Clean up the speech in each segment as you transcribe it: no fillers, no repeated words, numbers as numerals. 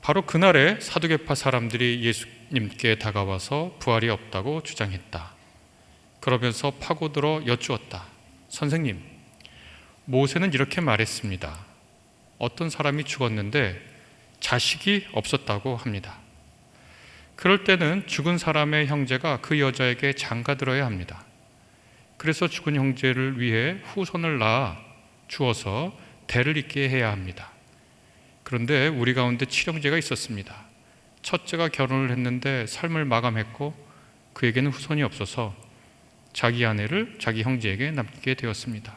바로 그날에 사두개파 사람들이 예수님께 다가와서 부활이 없다고 주장했다. 그러면서 파고들어 여쭈었다. 선생님, 모세는 이렇게 말했습니다. 어떤 사람이 죽었는데 자식이 없었다고 합니다. 그럴 때는 죽은 사람의 형제가 그 여자에게 장가들어야 합니다. 그래서 죽은 형제를 위해 후손을 낳아 주어서 대를 잇게 해야 합니다. 그런데 우리 가운데 칠형제가 있었습니다. 첫째가 결혼을 했는데 삶을 마감했고 그에게는 후손이 없어서 자기 아내를 자기 형제에게 남기게 되었습니다.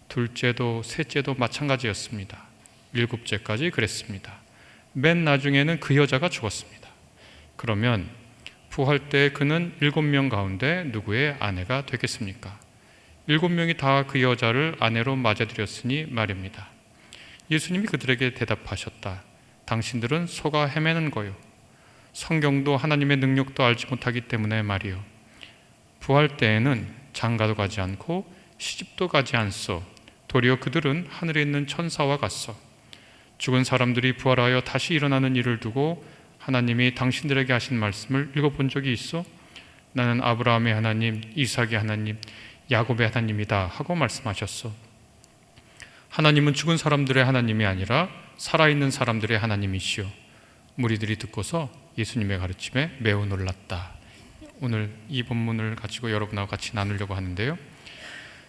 둘째도 셋째도 마찬가지였습니다. 일곱째까지 그랬습니다. 맨 나중에는 그 여자가 죽었습니다. 그러면 부활 때 그는 7명 가운데 누구의 아내가 되겠습니까? 7명이 다 그 여자를 아내로 맞아들였으니 말입니다. 예수님이 그들에게 대답하셨다. 당신들은 속아 헤매는 거요. 성경도 하나님의 능력도 알지 못하기 때문에 말이요. 부활 때에는 장가도 가지 않고 시집도 가지 않소. 도리어 그들은 하늘에 있는 천사와 같소. 죽은 사람들이 부활하여 다시 일어나는 일을 두고 하나님이 당신들에게 하신 말씀을 읽어본 적이 있어? 나는 아브라함의 하나님, 이삭의 하나님, 야곱의 하나님이다 하고 말씀하셨어. 하나님은 죽은 사람들의 하나님이 아니라 살아있는 사람들의 하나님이시오. 무리들이 듣고서 예수님의 가르침에 매우 놀랐다. 오늘 이 본문을 가지고 여러분하고 같이 나누려고 하는데요,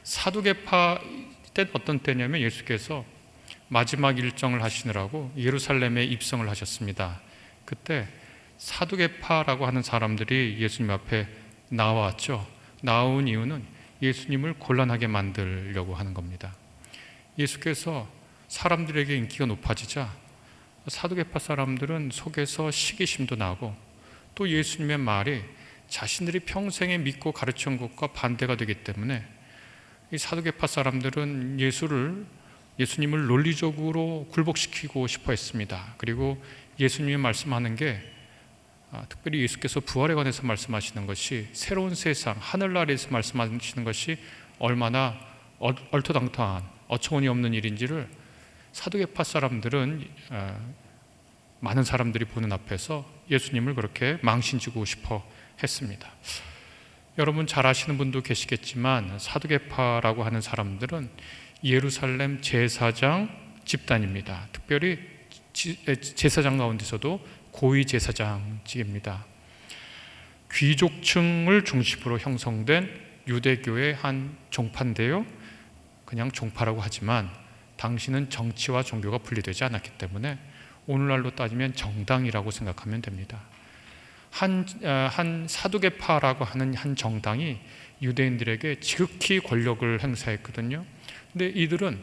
사두개파 때는 어떤 때냐면 예수께서 마지막 일정을 하시느라고 예루살렘에 입성을 하셨습니다. 그때 사두개파라고 하는 사람들이 예수님 앞에 나왔죠. 나온 이유는 예수님을 곤란하게 만들려고 하는 겁니다. 예수께서 사람들에게 인기가 높아지자 사두개파 사람들은 속에서 시기심도 나고 또 예수님의 말이 자신들이 평생에 믿고 가르친 것과 반대가 되기 때문에 이 사두개파 사람들은 예수님을 논리적으로 굴복시키고 싶어 했습니다. 그리고 예수님이 말씀하는 게 특별히 예수께서 부활에 관해서 말씀하시는 것이 새로운 세상, 하늘나라에서 말씀하시는 것이 얼마나 얼토당토한 어처구니 없는 일인지를 사두개파 사람들은 많은 사람들이 보는 앞에서 예수님을 그렇게 망신주고 싶어 했습니다. 여러분 잘 아시는 분도 계시겠지만 사두개파라고 하는 사람들은 예루살렘 제사장 집단입니다. 특별히 제사장 가운데서도 고위 제사장직입니다. 귀족층을 중심으로 형성된 유대교의 한 종파인데요, 그냥 종파라고 하지만 당시는 정치와 종교가 분리되지 않았기 때문에 오늘날로 따지면 정당이라고 생각하면 됩니다. 한 사두개파라고 하는 한 정당이 유대인들에게 지극히 권력을 행사했거든요. 근데 이들은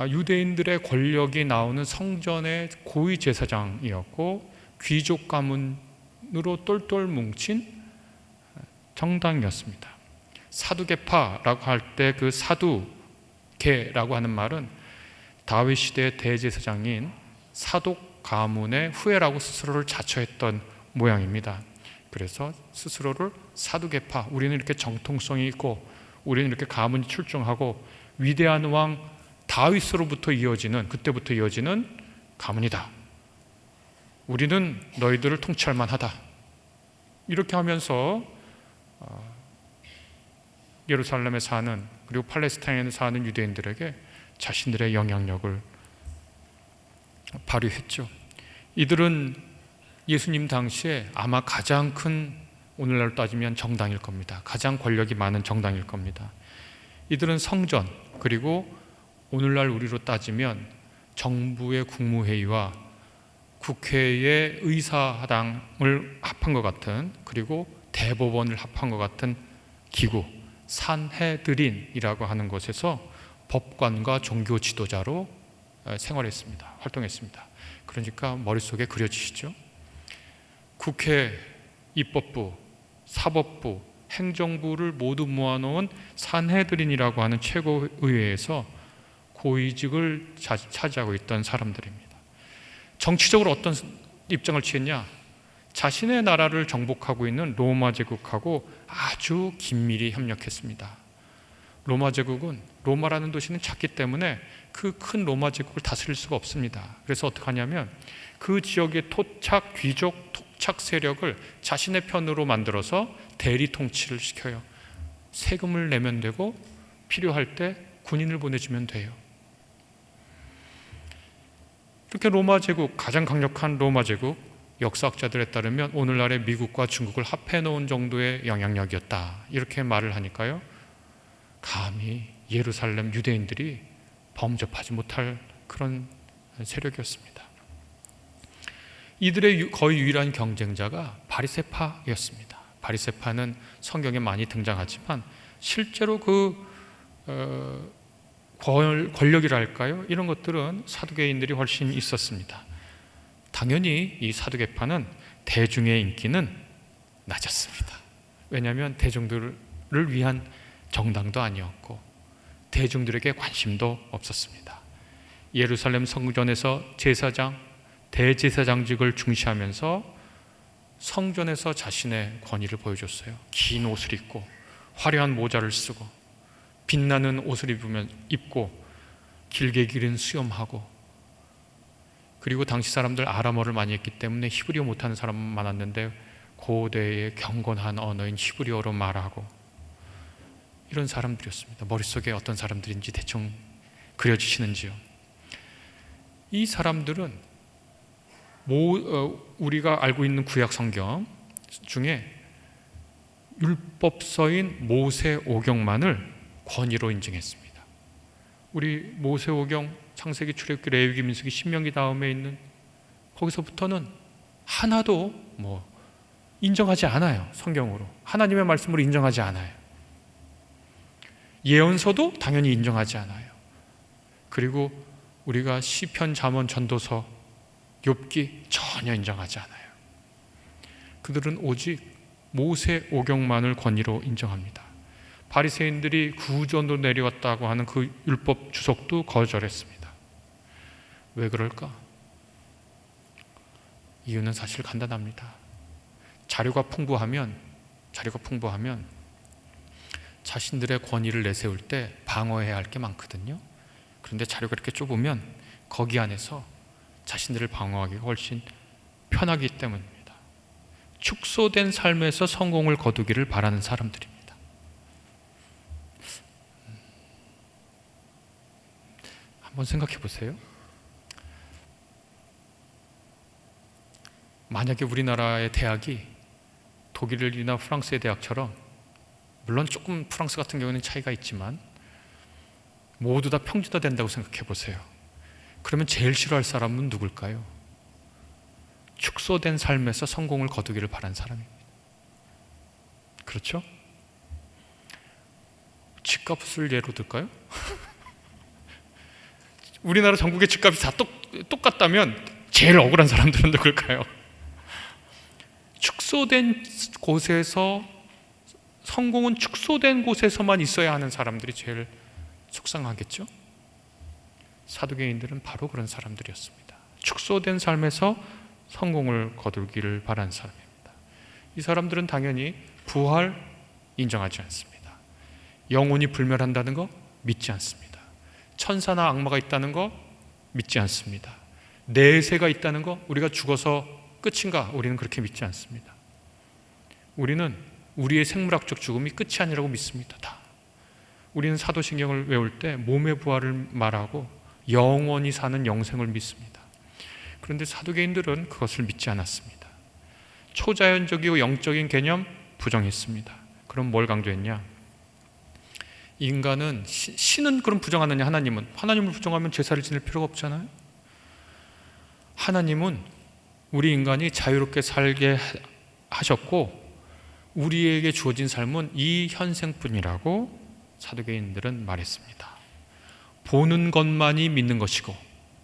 유대인들의 권력이 나오는 성전의 고위 제사장이었고 귀족 가문으로 똘똘 뭉친 정당이었습니다. 사두개파라고 할 때 그 사두개라고 하는 말은 다윗 시대의 대제사장인 사독 가문의 후예라고 스스로를 자처했던 모양입니다. 그래서 스스로를 사두개파, 우리는 이렇게 정통성이 있고 우리는 이렇게 가문이 출중하고 위대한 왕 다윗으로부터 이어지는, 그때부터 이어지는 가문이다. 우리는 너희들을 통치할 만하다. 이렇게 하면서 예루살렘에 사는, 그리고 팔레스타인에 사는 유대인들에게 자신들의 영향력을 발휘했죠. 이들은 예수님 당시에 아마 가장 큰, 오늘날로 따지면 정당일 겁니다. 가장 권력이 많은 정당일 겁니다. 이들은 성전, 그리고 오늘날 우리로 따지면 정부의 국무회의와 국회의 의사당을 합한 것 같은, 그리고 대법원을 합한 것 같은 기구, 산헤드린이라고 하는 곳에서 법관과 종교 지도자로 생활했습니다. 활동했습니다. 그러니까 머릿속에 그려지시죠? 국회, 입법부, 사법부, 행정부를 모두 모아놓은 산헤드린이라고 하는 최고의회에서 고위직을 차지하고 있던 사람들입니다. 정치적으로 어떤 입장을 취했냐? 자신의 나라를 정복하고 있는 로마 제국하고 아주 긴밀히 협력했습니다. 로마 제국은, 로마라는 도시는 작기 때문에 그 큰 로마 제국을 다스릴 수가 없습니다. 그래서 어떻게 하냐면 그 지역의 토착 귀족, 토착 세력을 자신의 편으로 만들어서 대리 통치를 시켜요. 세금을 내면 되고 필요할 때 군인을 보내주면 돼요. 이렇게 로마 제국, 가장 강력한 로마 제국, 역사학자들에 따르면 오늘날의 미국과 중국을 합해 놓은 정도의 영향력이었다, 이렇게 말을 하니까요, 감히 예루살렘 유대인들이 범접하지 못할 그런 세력이었습니다. 이들의 거의 유일한 경쟁자가 바리새파였습니다. 바리새파는 성경에 많이 등장하지만 실제로 권력이랄까요? 이런 것들은 사두개인들이 훨씬 있었습니다. 당연히 이 사두개파는 대중의 인기는 낮았습니다. 왜냐하면 대중들을 위한 정당도 아니었고 대중들에게 관심도 없었습니다. 예루살렘 성전에서 제사장, 대제사장직을 중시하면서 성전에서 자신의 권위를 보여줬어요. 긴 옷을 입고 화려한 모자를 쓰고 빛나는 옷을 입고 길게 기른 수염하고, 그리고 당시 사람들 아람어를 많이 했기 때문에 히브리어 못하는 사람 많았는데 고대의 경건한 언어인 히브리어로 말하고, 이런 사람들이었습니다. 머릿속에 어떤 사람들인지 대충 그려지시는지요? 이 사람들은 우리가 알고 있는 구약 성경 중에 율법서인 모세오경만을 권위로 인정했습니다. 우리 모세오경, 창세기, 출애굽기, 레위기, 민수기, 신명기 다음에 있는 거기서부터는 하나도 인정하지 않아요. 성경으로 하나님의 말씀으로 인정하지 않아요. 예언서도 당연히 인정하지 않아요. 그리고 우리가 시편, 잠언, 전도서, 욥기 전혀 인정하지 않아요. 그들은 오직 모세오경만을 권위로 인정합니다. 바리새인들이 구전으로 내려왔다고 하는 그 율법 주석도 거절했습니다. 왜 그럴까? 이유는 사실 간단합니다. 자료가 풍부하면 자신들의 권위를 내세울 때 방어해야 할 게 많거든요. 그런데 자료가 이렇게 좁으면 거기 안에서 자신들을 방어하기가 훨씬 편하기 때문입니다. 축소된 삶에서 성공을 거두기를 바라는 사람들입니다. 한번 생각해 보세요. 만약에 우리나라의 대학이 독일이나 프랑스의 대학처럼, 물론 조금 프랑스 같은 경우는 차이가 있지만 모두 다 평준화 된다고 생각해 보세요. 그러면 제일 싫어할 사람은 누굴까요? 축소된 삶에서 성공을 거두기를 바란 사람입니다. 그렇죠? 집값을 예로 들까요? 우리나라 전국의 집값이 다 똑같다면 제일 억울한 사람들은 누굴까요? 축소된 곳에서, 성공은 축소된 곳에서만 있어야 하는 사람들이 제일 속상하겠죠? 사두개인들은 바로 그런 사람들이었습니다. 축소된 삶에서 성공을 거두기를 바란 사람입니다. 이 사람들은 당연히 부활 인정하지 않습니다. 영혼이 불멸한다는 거 믿지 않습니다. 천사나 악마가 있다는 거 믿지 않습니다. 내세가 있다는 거, 우리가 죽어서 끝인가, 우리는 그렇게 믿지 않습니다. 우리는 우리의 생물학적 죽음이 끝이 아니라고 믿습니다. 다. 우리는 사도신경을 외울 때 몸의 부활을 말하고 영원히 사는 영생을 믿습니다. 그런데 사두개인들은 그것을 믿지 않았습니다. 초자연적이고 영적인 개념 부정했습니다. 그럼 뭘 강조했냐? 인간은, 신은 그럼 부정하느냐? 하나님을 부정하면 제사를 지낼 필요가 없잖아요. 하나님은 우리 인간이 자유롭게 살게 하셨고 우리에게 주어진 삶은 이 현생뿐이라고 사두개인들은 말했습니다. 보는 것만이 믿는 것이고,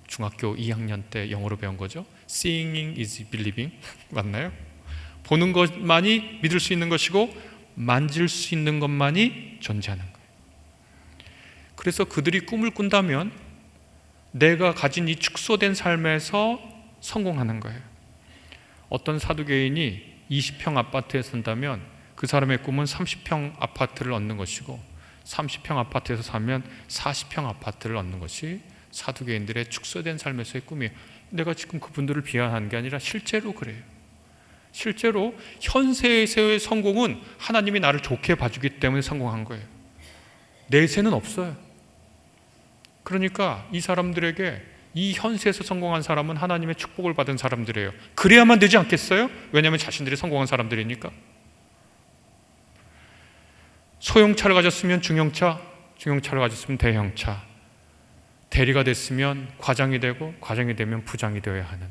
중학교 2학년 때 영어로 배운 거죠. Seeing is believing. 맞나요? 보는 것만이 믿을 수 있는 것이고 만질 수 있는 것만이 존재하는 거예요. 그래서 그들이 꿈을 꾼다면 내가 가진 이 축소된 삶에서 성공하는 거예요. 어떤 사두개인이 20평 아파트에 산다면 그 사람의 꿈은 30평 아파트를 얻는 것이고, 30평 아파트에서 사면 40평 아파트를 얻는 것이 사두개인들의 축소된 삶에서의 꿈이에요. 내가 지금 그분들을 비하하는 게 아니라 실제로 그래요. 실제로 현세에서의 성공은 하나님이 나를 좋게 봐주기 때문에 성공한 거예요. 내세는 없어요. 그러니까 이 사람들에게, 이 현세에서 성공한 사람은 하나님의 축복을 받은 사람들이에요. 그래야만 되지 않겠어요? 왜냐하면 자신들이 성공한 사람들이니까. 소형차를 가졌으면 중형차, 중형차를 가졌으면 대형차, 대리가 됐으면 과장이 되고, 과장이 되면 부장이 되어야 하는,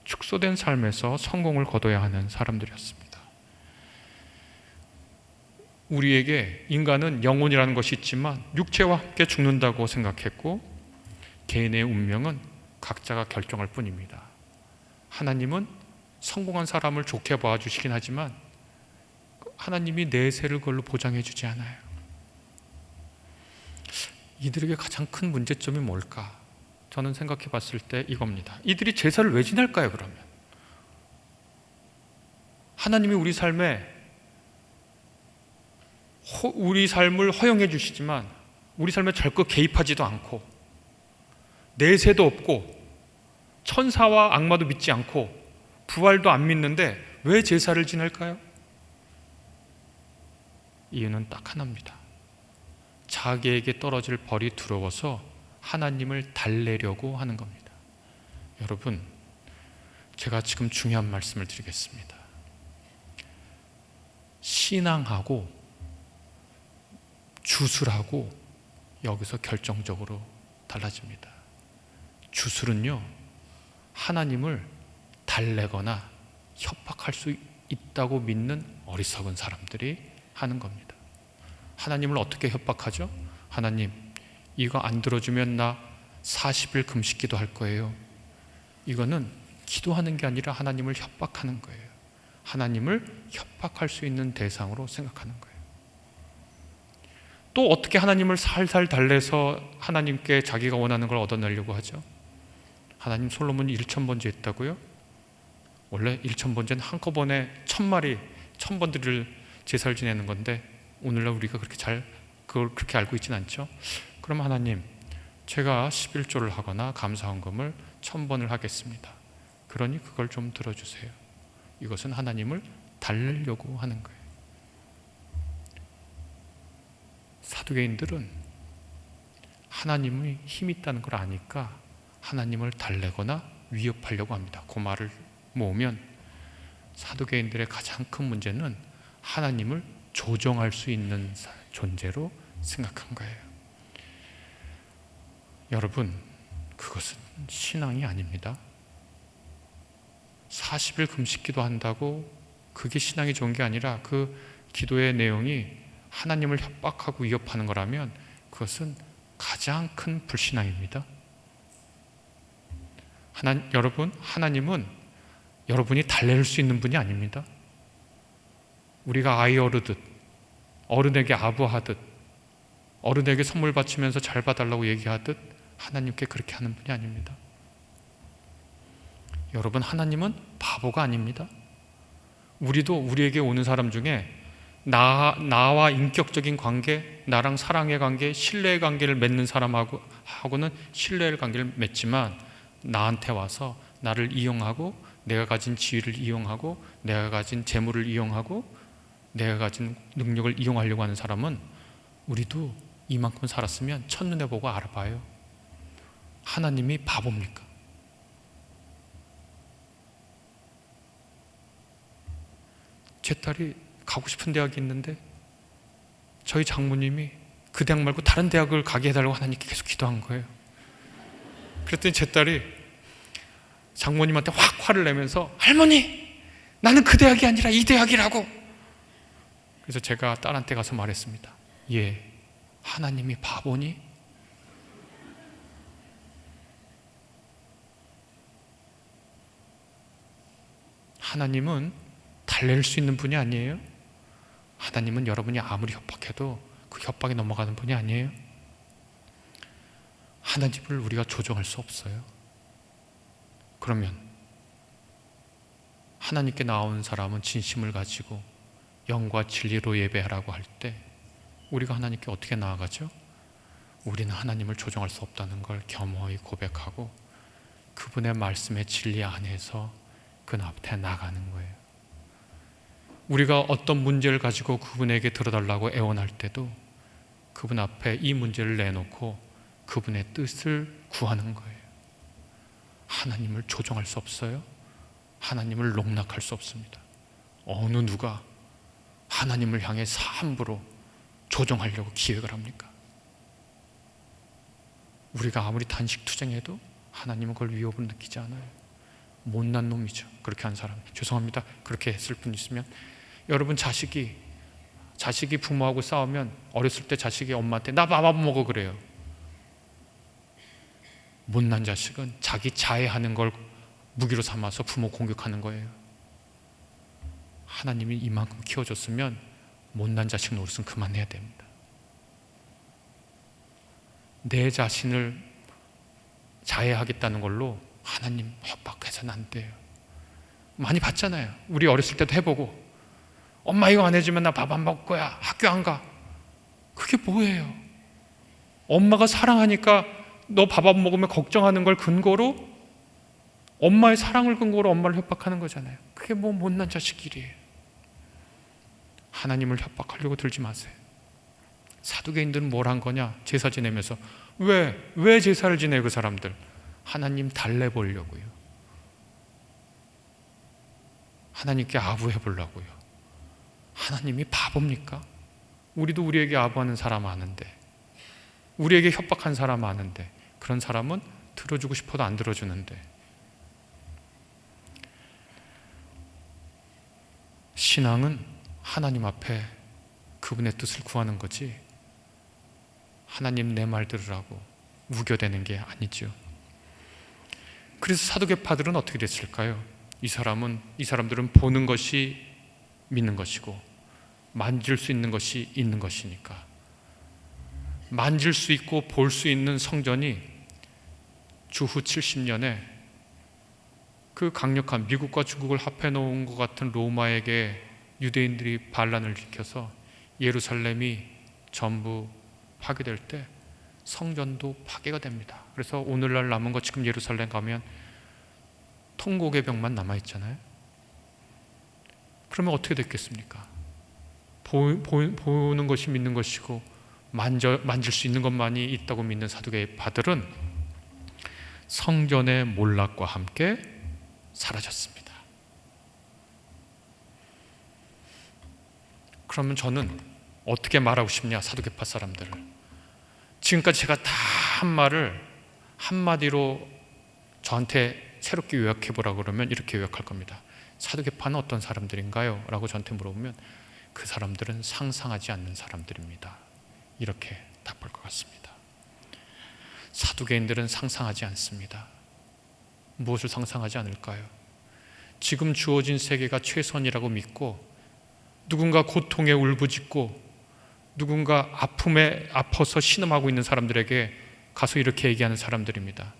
축소된 삶에서 성공을 거둬야 하는 사람들이었습니다. 우리에게 인간은 영혼이라는 것이 있지만 육체와 함께 죽는다고 생각했고, 개인의 운명은 각자가 결정할 뿐입니다. 하나님은 성공한 사람을 좋게 봐주시긴 하지만 하나님이 내세를 그걸로 보장해 주지 않아요. 이들에게 가장 큰 문제점이 뭘까? 저는 생각해 봤을 때 이겁니다. 이들이 제사를 왜 지낼까요, 그러면? 하나님이 우리 삶을 허용해 주시지만 우리 삶에 절대 개입하지도 않고, 내세도 없고, 천사와 악마도 믿지 않고, 부활도 안 믿는데 왜 제사를 지낼까요? 이유는 딱 하나입니다. 자기에게 떨어질 벌이 두려워서 하나님을 달래려고 하는 겁니다. 여러분, 제가 지금 중요한 말씀을 드리겠습니다. 신앙하고 주술하고 여기서 결정적으로 달라집니다. 주술은요, 하나님을 달래거나 협박할 수 있다고 믿는 어리석은 사람들이 하는 겁니다. 하나님을 어떻게 협박하죠? 하나님, 이거 안 들어주면 나 40일 금식 기도할 거예요. 이거는 기도하는 게 아니라 하나님을 협박하는 거예요. 하나님을 협박할 수 있는 대상으로 생각하는 거예요. 또 어떻게 하나님을 살살 달래서 하나님께 자기가 원하는 걸 얻어내려고 하죠? 하나님, 솔로몬이 1000번째 했다고요? 원래 1000번째는 한꺼번에 1000마리 1000번들을 제사를 지내는 건데, 오늘날 우리가 그걸 그렇게 알고 있지는 않죠? 그럼 하나님, 제가 11조를 하거나 감사헌금을 1000번을 하겠습니다. 그러니 그걸 좀 들어주세요. 이것은 하나님을 달래려고 하는 거예요. 사두개인들은 하나님이 힘이 있다는 걸 아니까 하나님을 달래거나 위협하려고 합니다. 그 말을 모으면 사두개인들의 가장 큰 문제는 하나님을 조정할 수 있는 존재로 생각한 거예요. 여러분, 그것은 신앙이 아닙니다. 40일 금식기도 한다고 그게 신앙이 좋은 게 아니라, 그 기도의 내용이 하나님을 협박하고 위협하는 거라면 그것은 가장 큰 불신앙입니다. 여러분, 하나님은 여러분이 달랠 수 있는 분이 아닙니다. 우리가 아이 어르듯, 어른에게 아부하듯, 어른에게 선물 바치면서 잘 봐달라고 얘기하듯 하나님께 그렇게 하는 분이 아닙니다. 여러분, 하나님은 바보가 아닙니다. 우리도 우리에게 오는 사람 중에 나와 인격적인 관계, 나랑 사랑의 관계, 신뢰의 관계를 맺는 사람하고는 신뢰의 관계를 맺지만, 나한테 와서 나를 이용하고, 내가 가진 지위를 이용하고, 내가 가진 재물을 이용하고, 내가 가진 능력을 이용하려고 하는 사람은 우리도 이만큼 살았으면 첫눈에 보고 알아봐요. 하나님이 바보입니까? 제 딸이 가고 싶은 대학이 있는데 저희 장모님이 그 대학 말고 다른 대학을 가게 해달라고 하나님께 계속 기도한 거예요. 그랬더니 제 딸이 장모님한테 확 화를 내면서, 할머니, 나는 그 대학이 아니라 이 대학이라고. 그래서 제가 딸한테 가서 말했습니다. 예, 하나님이 바보니? 하나님은 달랠 수 있는 분이 아니에요. 하나님은 여러분이 아무리 협박해도 그 협박에 넘어가는 분이 아니에요. 하나님을 우리가 조정할 수 없어요. 그러면 하나님께 나온 사람은 진심을 가지고 영과 진리로 예배하라고 할 때 우리가 하나님께 어떻게 나아가죠? 우리는 하나님을 조종할 수 없다는 걸 겸허히 고백하고 그분의 말씀의 진리 안에서 그 앞에 나가는 거예요. 우리가 어떤 문제를 가지고 그분에게 들어달라고 애원할 때도 그분 앞에 이 문제를 내놓고 그분의 뜻을 구하는 거예요. 하나님을 조종할 수 없어요. 하나님을 농락할 수 없습니다. 어느 누가 하나님을 향해 함부로 조종하려고 기획을 합니까? 우리가 아무리 단식투쟁해도 하나님은 그걸 위협을 느끼지 않아요. 못난 놈이죠, 그렇게 한 사람. 죄송합니다, 그렇게 했을 분 있으면. 여러분, 자식이 부모하고 싸우면 어렸을 때 자식이 엄마한테 나 밥 안 먹어 그래요. 못난 자식은 자기 자해하는 걸 무기로 삼아서 부모 공격하는 거예요. 하나님이 이만큼 키워줬으면 못난 자식 노릇은 그만해야 됩니다. 내 자신을 자해하겠다는 걸로 하나님 협박해서는 안 돼요. 많이 봤잖아요. 우리 어렸을 때도 해보고, 엄마 이거 안 해주면 나 밥 안 먹을 거야, 학교 안 가. 그게 뭐예요? 엄마가 사랑하니까 너 밥 안 먹으면 걱정하는 걸 근거로, 엄마의 사랑을 근거로 엄마를 협박하는 거잖아요. 그게 뭐 못난 자식끼리예요. 하나님을 협박하려고 들지 마세요. 사두개인들은 뭘 한 거냐? 제사 지내면서. 왜 제사를 지내요 그 사람들? 하나님 달래보려고요. 하나님께 아부해 보려고요. 하나님이 바보입니까? 우리도 우리에게 아부하는 사람 아는데, 우리에게 협박한 사람 아는데, 그런 사람은 들어주고 싶어도 안 들어주는데. 신앙은 하나님 앞에 그분의 뜻을 구하는 거지, 하나님 내 말 들으라고 우겨대는 게 아니죠. 그래서 사두개파들은 어떻게 됐을까요? 이 사람들은 보는 것이 믿는 것이고 만질 수 있는 것이 있는 것이니까, 만질 수 있고 볼 수 있는 성전이 주후 70년에 그 강력한 미국과 중국을 합해 놓은 것 같은 로마에게 유대인들이 반란을 일으켜서 예루살렘이 전부 파괴될 때 성전도 파괴가 됩니다. 그래서 오늘날 남은 거, 지금 예루살렘 가면 통곡의 벽만 남아있잖아요. 그러면 어떻게 됐겠습니까? 보는 것이 믿는 것이고 만질 수 있는 것만이 있다고 믿는 사두개파들은 성전의 몰락과 함께 사라졌습니다. 그러면 저는 어떻게 말하고 싶냐, 사두개파 사람들을. 지금까지 제가 다 한 말을 한마디로 저한테 새롭게 요약해 보라고 그러면 이렇게 요약할 겁니다. 사두개파는 어떤 사람들인가요? 라고 저한테 물어보면 그 사람들은 상상하지 않는 사람들입니다. 이렇게 답할 것 같습니다. 사두개인들은 상상하지 않습니다. 무엇을 상상하지 않을까요? 지금 주어진 세계가 최선이라고 믿고, 누군가 고통에 울부짖고 누군가 아픔에 아파서 신음하고 있는 사람들에게 가서 이렇게 얘기하는 사람들입니다.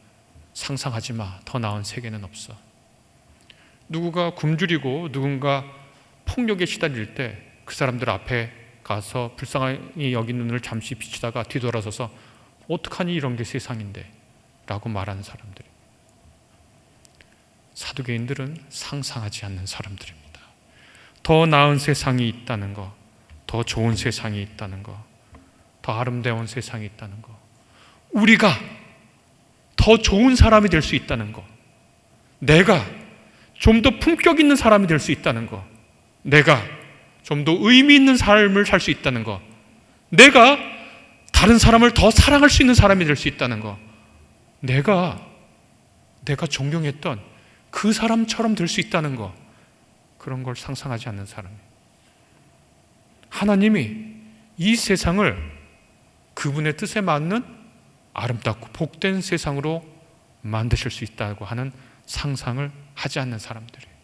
상상하지 마, 더 나은 세계는 없어. 누구가 굶주리고 누군가 폭력에 시달릴 때 그 사람들 앞에 가서 불쌍히 여긴 눈을 잠시 비추다가 뒤돌아서서 어떡하니 이런 게 세상인데 라고 말하는 사람들. 사두개인들은 상상하지 않는 사람들입니다. 더 나은 세상이 있다는 거, 더 좋은 세상이 있다는 거, 더 아름다운 세상이 있다는 거, 우리가 더 좋은 사람이 될 수 있다는 거, 내가 좀 더 품격 있는 사람이 될 수 있다는 거, 내가 좀 더 의미 있는 삶을 살 수 있다는 거, 내가 다른 사람을 더 사랑할 수 있는 사람이 될 수 있다는 거, 내가 존경했던 그 사람처럼 될 수 있다는 거, 그런 걸 상상하지 않는 사람이에요. 하나님이 이 세상을 그분의 뜻에 맞는 아름답고 복된 세상으로 만드실 수 있다고 하는 상상을 하지 않는 사람들이에요.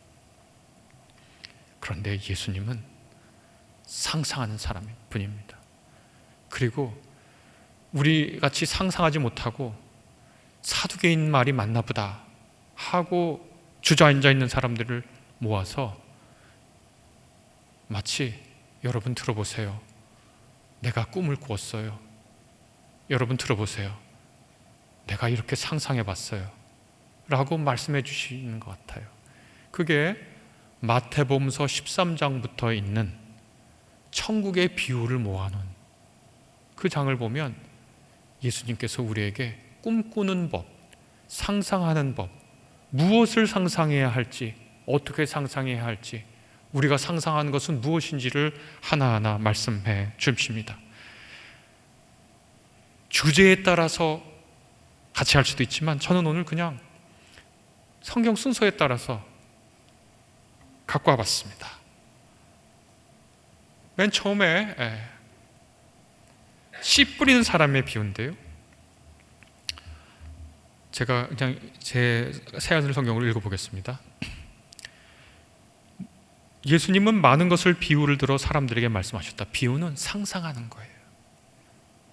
그런데 예수님은 상상하는 사람일 뿐입니다. 그리고 우리 같이 상상하지 못하고 사두개인 말이 맞나 보다 하고 주저앉아 있는 사람들을 모아서 마치, 여러분 들어보세요, 내가 꿈을 꾸었어요. 여러분 들어보세요. 내가 이렇게 상상해 봤어요 라고 말씀해 주시는 것 같아요. 그게 마태복음서 13장부터 있는 천국의 비유를 모아놓은 그 장을 보면 예수님께서 우리에게 꿈꾸는 법, 상상하는 법, 무엇을 상상해야 할지, 어떻게 상상해야 할지, 우리가 상상하는 것은 무엇인지를 하나하나 말씀해 주십니다. 주제에 따라서 같이 할 수도 있지만 저는 오늘 그냥 성경 순서에 따라서 갖고 와봤습니다. 맨 처음에 씨 뿌리는 사람의 비유인데요, 제가 그냥 제 새하늘 성경을 읽어보겠습니다. 예수님은 많은 것을 비유를 들어 사람들에게 말씀하셨다. 비유는 상상하는 거예요.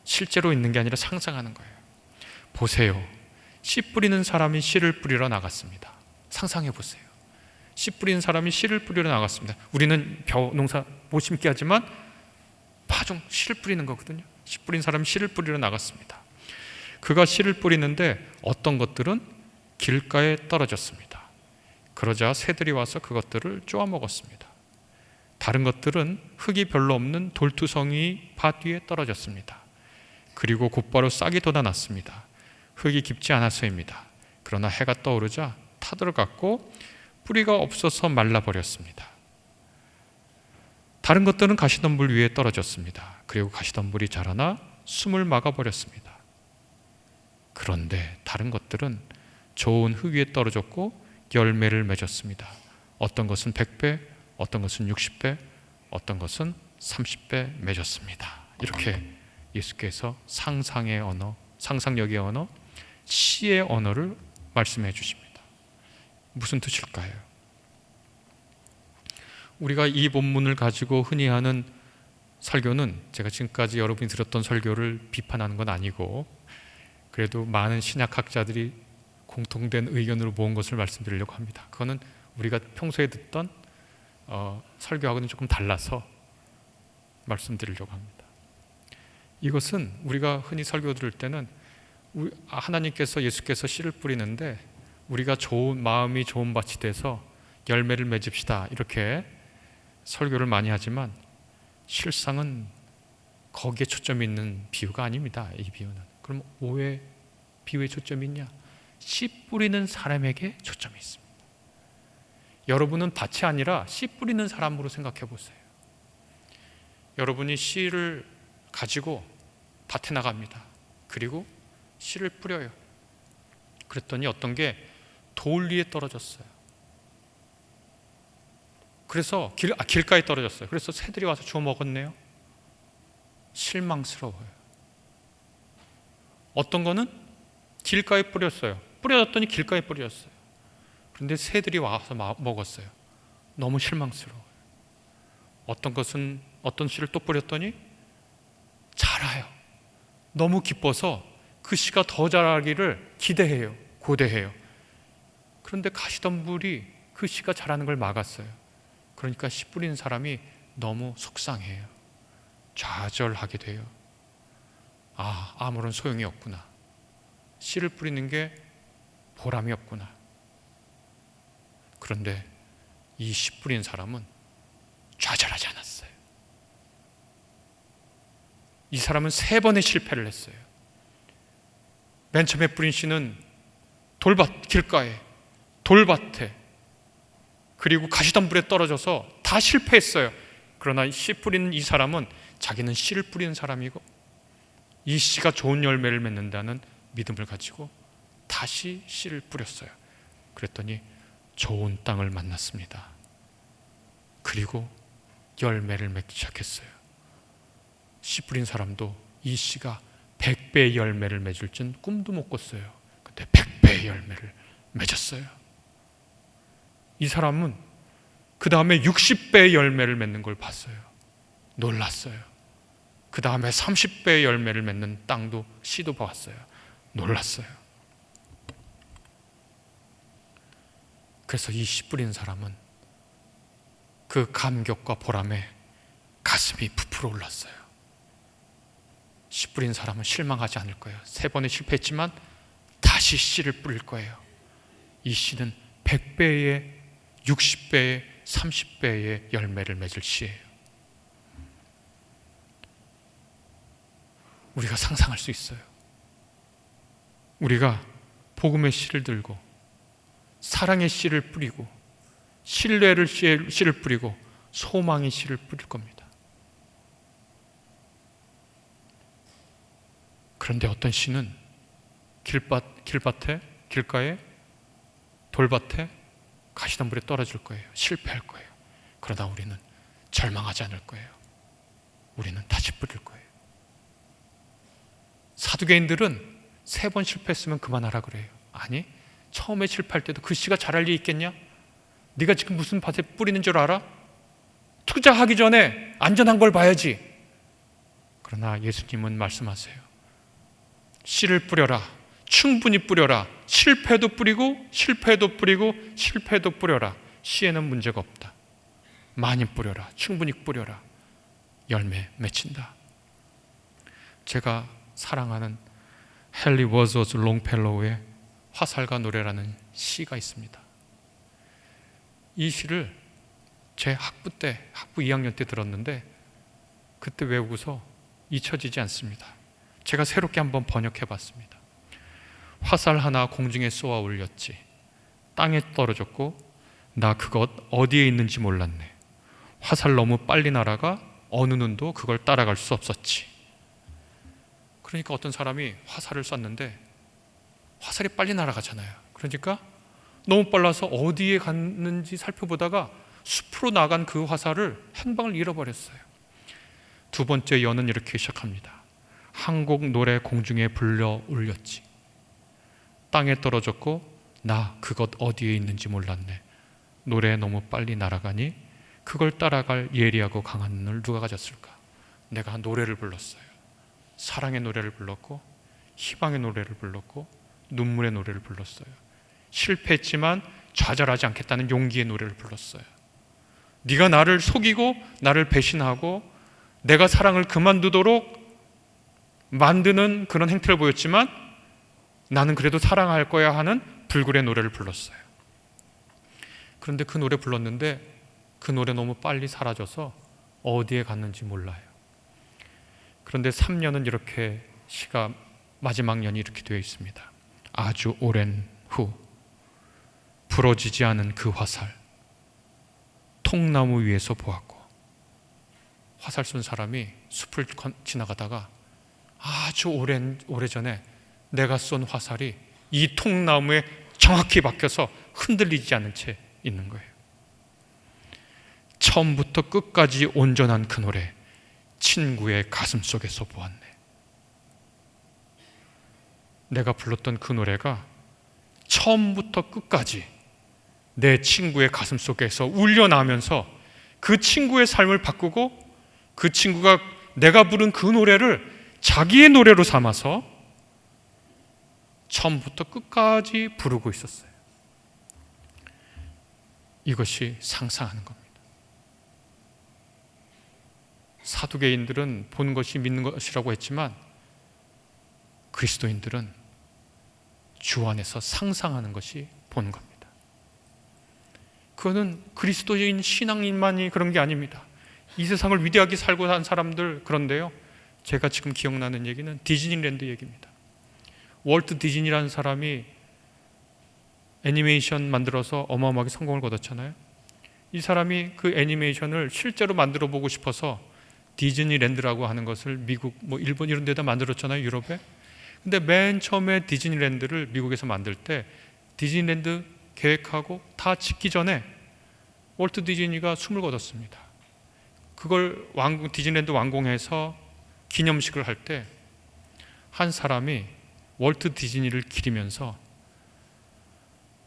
실제로 있는 게 아니라 상상하는 거예요. 보세요. 씨 뿌리는 사람이 씨를 뿌리러 나갔습니다. 상상해 보세요. 씨 뿌리는 사람이 씨를 뿌리러 나갔습니다. 우리는 벼 농사 못 심게 하지만 파종 씨를 뿌리는 거거든요. 씨 뿌린 사람이 씨를 뿌리러 나갔습니다. 그가 씨를 뿌리는데 어떤 것들은 길가에 떨어졌습니다. 그러자 새들이 와서 그것들을 쪼아 먹었습니다. 다른 것들은 흙이 별로 없는 돌투성이 밭 위에 떨어졌습니다. 그리고 곧바로 싹이 돋아났습니다. 흙이 깊지 않아서입니다. 그러나 해가 떠오르자 타들어갔고 뿌리가 없어서 말라버렸습니다. 다른 것들은 가시덤불 위에 떨어졌습니다. 그리고 가시덤불이 자라나 숨을 막아버렸습니다. 그런데 다른 것들은 좋은 흙 위에 떨어졌고 열매를 맺었습니다. 어떤 것은 100배, 어떤 것은 60배, 어떤 것은 30배 맺었습니다. 이렇게 예수께서 상상의 언어, 상상력의 언어, 시의 언어를 말씀해 주십니다. 무슨 뜻일까요? 우리가 이 본문을 가지고 흔히 하는 설교는, 제가 지금까지 여러분이 들었던 설교를 비판하는 건 아니고 그래도 많은 신약학자들이 공통된 의견으로 모은 것을 말씀드리려고 합니다. 그거는 우리가 평소에 듣던 설교하고는 조금 달라서 말씀드리려고 합니다. 이것은 우리가 흔히 설교 들을 때는 하나님께서, 예수께서 씨를 뿌리는데 우리가 좋은 마음이 좋은 밭이 돼서 열매를 맺읍시다, 이렇게 설교를 많이 하지만 실상은 거기에 초점이 있는 비유가 아닙니다. 이 비유는. 그럼 왜 비유에 초점이 있냐? 씨 뿌리는 사람에게 초점이 있습니다. 여러분은 밭이 아니라 씨 뿌리는 사람으로 생각해 보세요. 여러분이 씨를 가지고 밭에 나갑니다. 그리고 씨를 뿌려요. 그랬더니 어떤 게 돌 위에 떨어졌어요. 그래서 길가에 떨어졌어요. 그래서 새들이 와서 주워 먹었네요. 실망스러워요. 어떤 거는 길가에 뿌렸어요. 뿌려졌더니 길가에 뿌렸어요. 그런데 새들이 와서 먹었어요. 너무 실망스러워요. 어떤 것은, 어떤 씨를 또 뿌렸더니 자라요. 너무 기뻐서 그 씨가 더 자라기를 기대해요. 고대해요. 그런데 가시덤불이 그 씨가 자라는 걸 막았어요. 그러니까 씨 뿌리는 사람이 너무 속상해요. 좌절하게 돼요. 아무런 소용이 없구나. 씨를 뿌리는 게 보람이 없구나. 그런데 이 씨 뿌린 사람은 좌절하지 않았어요. 이 사람은 3번의 실패를 했어요. 맨 처음에 뿌린 씨는 돌밭, 길가에, 돌밭에, 그리고 가시덤불에 떨어져서 다 실패했어요. 그러나 씨 뿌리는 이 사람은 자기는 씨를 뿌리는 사람이고 이 씨가 좋은 열매를 맺는다는 믿음을 가지고 다시 씨를 뿌렸어요. 그랬더니 좋은 땅을 만났습니다. 그리고 열매를 맺기 시작했어요. 씨 뿌린 사람도 이 씨가 100배의 열매를 맺을 줄 꿈도 못 꿨어요. 근데 100배의 열매를 맺었어요. 이 사람은 그 다음에 60배의 열매를 맺는 걸 봤어요. 놀랐어요. 그 다음에 30배의 열매를 맺는 땅도, 씨도 봤어요. 놀랐어요. 그래서 이 씨 뿌린 사람은 그 감격과 보람에 가슴이 부풀어 올랐어요. 씨 뿌린 사람은 실망하지 않을 거예요. 3번에 실패했지만 다시 씨를 뿌릴 거예요. 이 씨는 100배의, 60배의, 30배의 열매를 맺을 씨예요. 우리가 상상할 수 있어요. 우리가 복음의 씨를 들고 사랑의 씨를 뿌리고 신뢰를 씨를 뿌리고 소망의 씨를 뿌릴 겁니다. 그런데 어떤 씨는 길가에 돌밭에 가시덤불에 떨어질 거예요. 실패할 거예요. 그러다 우리는 절망하지 않을 거예요. 우리는 다시 뿌릴 거예요. 사두개인들은 3번 실패했으면 그만하라 그래요. 아니, 처음에 실패할 때도 그 씨가 자랄 리 있겠냐? 네가 지금 무슨 밭에 뿌리는 줄 알아? 투자하기 전에 안전한 걸 봐야지. 그러나 예수님은 말씀하세요. 씨를 뿌려라. 충분히 뿌려라. 실패도 뿌리고 실패도 뿌리고 실패도 뿌려라. 씨에는 문제가 없다. 많이 뿌려라. 충분히 뿌려라. 열매 맺힌다. 제가 사랑하는 헨리 워즈워스 롱펠로우의 화살과 노래라는 시가 있습니다. 이 시를 제 학부 2학년 때 들었는데 그때 외우고서 잊혀지지 않습니다. 제가 새롭게 한번 번역해 봤습니다. 화살 하나 공중에 쏘아 올렸지. 땅에 떨어졌고 나 그것 어디에 있는지 몰랐네. 화살 너무 빨리 날아가 어느 눈도 그걸 따라갈 수 없었지. 그러니까 어떤 사람이 화살을 쐈는데 화살이 빨리 날아가잖아요. 그러니까 너무 빨라서 어디에 갔는지 살펴보다가 숲으로 나간 그 화살을 한 방울 잃어버렸어요. 두 번째 연은 이렇게 시작합니다. 한 곡 노래 공중에 불려 올렸지. 땅에 떨어졌고 나 그것 어디에 있는지 몰랐네. 노래 너무 빨리 날아가니 그걸 따라갈 예리하고 강한 눈을 누가 가졌을까? 내가 노래를 불렀어요. 사랑의 노래를 불렀고 희망의 노래를 불렀고 눈물의 노래를 불렀어요. 실패했지만 좌절하지 않겠다는 용기의 노래를 불렀어요. 네가 나를 속이고 나를 배신하고 내가 사랑을 그만두도록 만드는 그런 행태를 보였지만 나는 그래도 사랑할 거야 하는 불굴의 노래를 불렀어요. 그런데 그 노래 불렀는데 그 노래 너무 빨리 사라져서 어디에 갔는지 몰라요. 그런데 3년은 이렇게 시가 마지막 년이 이렇게 되어 있습니다. 아주 오랜 후 부러지지 않은 그 화살 통나무 위에서 보았고, 화살 쏜 사람이 숲을 지나가다가 아주 오래전에 내가 쏜 화살이 이 통나무에 정확히 박혀서 흔들리지 않은 채 있는 거예요. 처음부터 끝까지 온전한 그 노래, 친구의 가슴 속에서 보았네. 내가 불렀던 그 노래가 처음부터 끝까지 내 친구의 가슴 속에서 울려나면서 그 친구의 삶을 바꾸고 그 친구가 내가 부른 그 노래를 자기의 노래로 삼아서 처음부터 끝까지 부르고 있었어요. 이것이 상상하는 겁니다. 사두개인들은 본 것이 믿는 것이라고 했지만 그리스도인들은 주 안에서 상상하는 것이 보는 겁니다. 그거는 그리스도인 신앙인만이 그런 게 아닙니다. 이 세상을 위대하게 살고 산 사람들, 그런데요, 제가 지금 기억나는 얘기는 디즈니랜드 얘기입니다. 월트 디즈니라는 사람이 애니메이션 만들어서 어마어마하게 성공을 거뒀잖아요. 이 사람이 그 애니메이션을 실제로 만들어 보고 싶어서 디즈니랜드라고 하는 것을 미국, 일본 이런 데다 만들었잖아요, 유럽에. 근데 맨 처음에 디즈니랜드를 미국에서 만들 때 디즈니랜드 계획하고 다 짓기 전에 월트 디즈니가 숨을 거뒀습니다. 그걸 디즈니랜드 완공해서 기념식을 할 때 한 사람이 월트 디즈니를 기리면서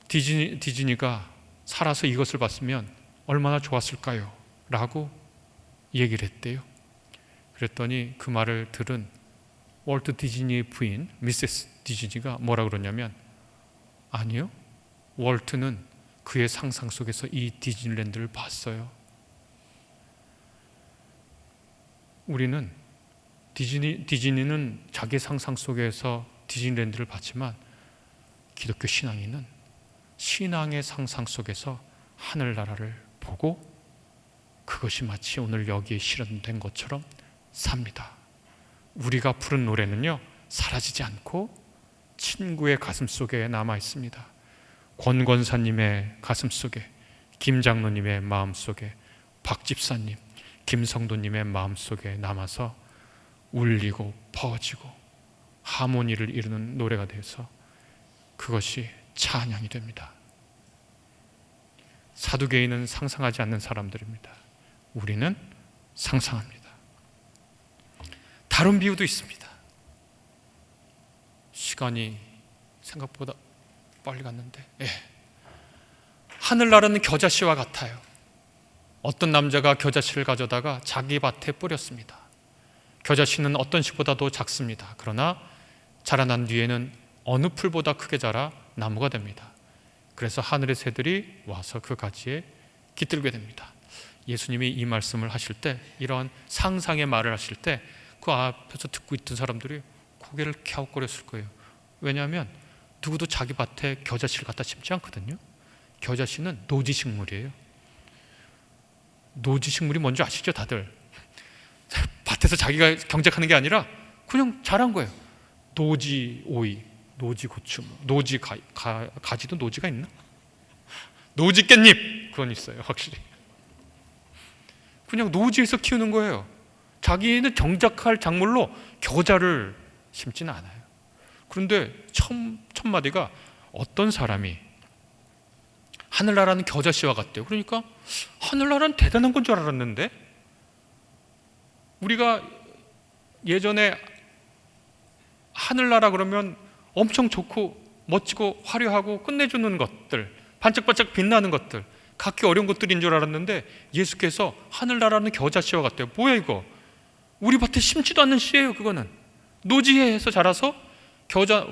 디즈니가 살아서 이것을 봤으면 얼마나 좋았을까요? 라고 얘기를 했대요. 그랬더니 그 말을 들은 월트 디즈니의 부인 미세스 디즈니가 뭐라 그러냐면, 아니요, 월트는 그의 상상 속에서 이 디즈니랜드를 봤어요. 우리는 디즈니는 자기 상상 속에서 디즈니랜드를 봤지만 기독교 신앙인은 신앙의 상상 속에서 하늘나라를 보고 그것이 마치 오늘 여기에 실현된 것처럼 삽니다. 우리가 부른 노래는요, 사라지지 않고 친구의 가슴 속에 남아 있습니다. 권 권사님의 가슴 속에, 김 장로님의 마음 속에, 박 집사님, 김성도님의 마음 속에 남아서 울리고 퍼지고 하모니를 이루는 노래가 되어서 그것이 찬양이 됩니다. 사두개인은 상상하지 않는 사람들입니다. 우리는 상상합니다. 다른 비유도 있습니다. 시간이 생각보다 빨리 갔는데, 하늘나라는 겨자씨와 같아요. 어떤 남자가 겨자씨를 가져다가 자기 밭에 뿌렸습니다. 겨자씨는 어떤 씨보다도 작습니다. 그러나 자라난 뒤에는 어느 풀보다 크게 자라 나무가 됩니다. 그래서 하늘의 새들이 와서 그 가지에 깃들게 됩니다. 예수님이 이 말씀을 하실 때, 이러한 상상의 말을 하실 때 그 앞에서 듣고 있던 사람들이 고개를 갸웃거렸을 거예요. 왜냐하면 누구도 자기 밭에 겨자씨를 갖다 심지 않거든요. 겨자씨는 노지식물이에요. 노지식물이 뭔지 아시죠, 다들? 밭에서 자기가 경작하는 게 아니라 그냥 자란 거예요. 노지 오이, 노지 고추, 노지 가지도 노지가 있나? 노지 깻잎, 그건 있어요, 확실히. 그냥 노지에서 키우는 거예요. 자기는 경작할 작물로 겨자를 심지는 않아요. 그런데 첫 마디가 어떤 사람이 하늘나라는 겨자씨와 같대요. 그러니까 하늘나라는 대단한 건 줄 알았는데, 우리가 예전에 하늘나라 그러면 엄청 좋고 멋지고 화려하고 끝내주는 것들, 반짝반짝 빛나는 것들, 갖기 어려운 것들인 줄 알았는데 예수께서 하늘나라는 겨자씨와 같대요. 뭐야 이거? 우리 밭에 심지도 않는 씨예요. 그거는 노지에서 자라서 겨자,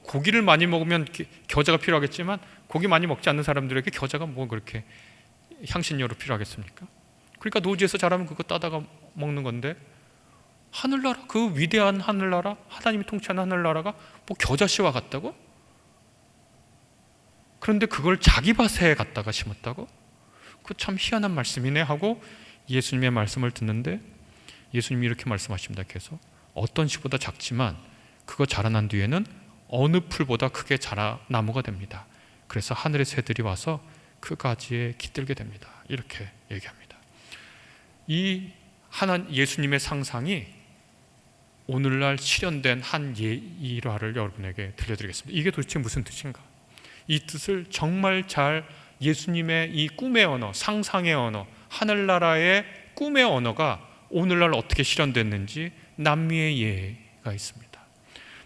고기를 많이 먹으면 겨자가 필요하겠지만 고기 많이 먹지 않는 사람들에게 겨자가 뭐 그렇게 향신료로 필요하겠습니까? 그러니까 노지에서 자라면 그거 따다가 먹는 건데, 하늘나라, 그 위대한 하늘나라, 하나님이 통치하는 하늘나라가 뭐 겨자씨와 같다고? 그런데 그걸 자기 밭에 갖다가 심었다고? 그 참 희한한 말씀이네 하고 예수님의 말씀을 듣는데, 예수님이 이렇게 말씀하십니다. 계속 어떤 씨보다 작지만 그거 자라난 뒤에는 어느 풀보다 크게 자라 나무가 됩니다. 그래서 하늘의 새들이 와서 그 가지에 깃들게 됩니다. 이렇게 얘기합니다. 이 예수님의 상상이 오늘날 실현된 한 일화를 여러분에게 들려드리겠습니다. 이게 도대체 무슨 뜻인가? 이 뜻을 정말 잘 예수님의 이 꿈의 언어, 상상의 언어, 하늘나라의 꿈의 언어가 오늘날 어떻게 실현됐는지 남미의 예가 있습니다.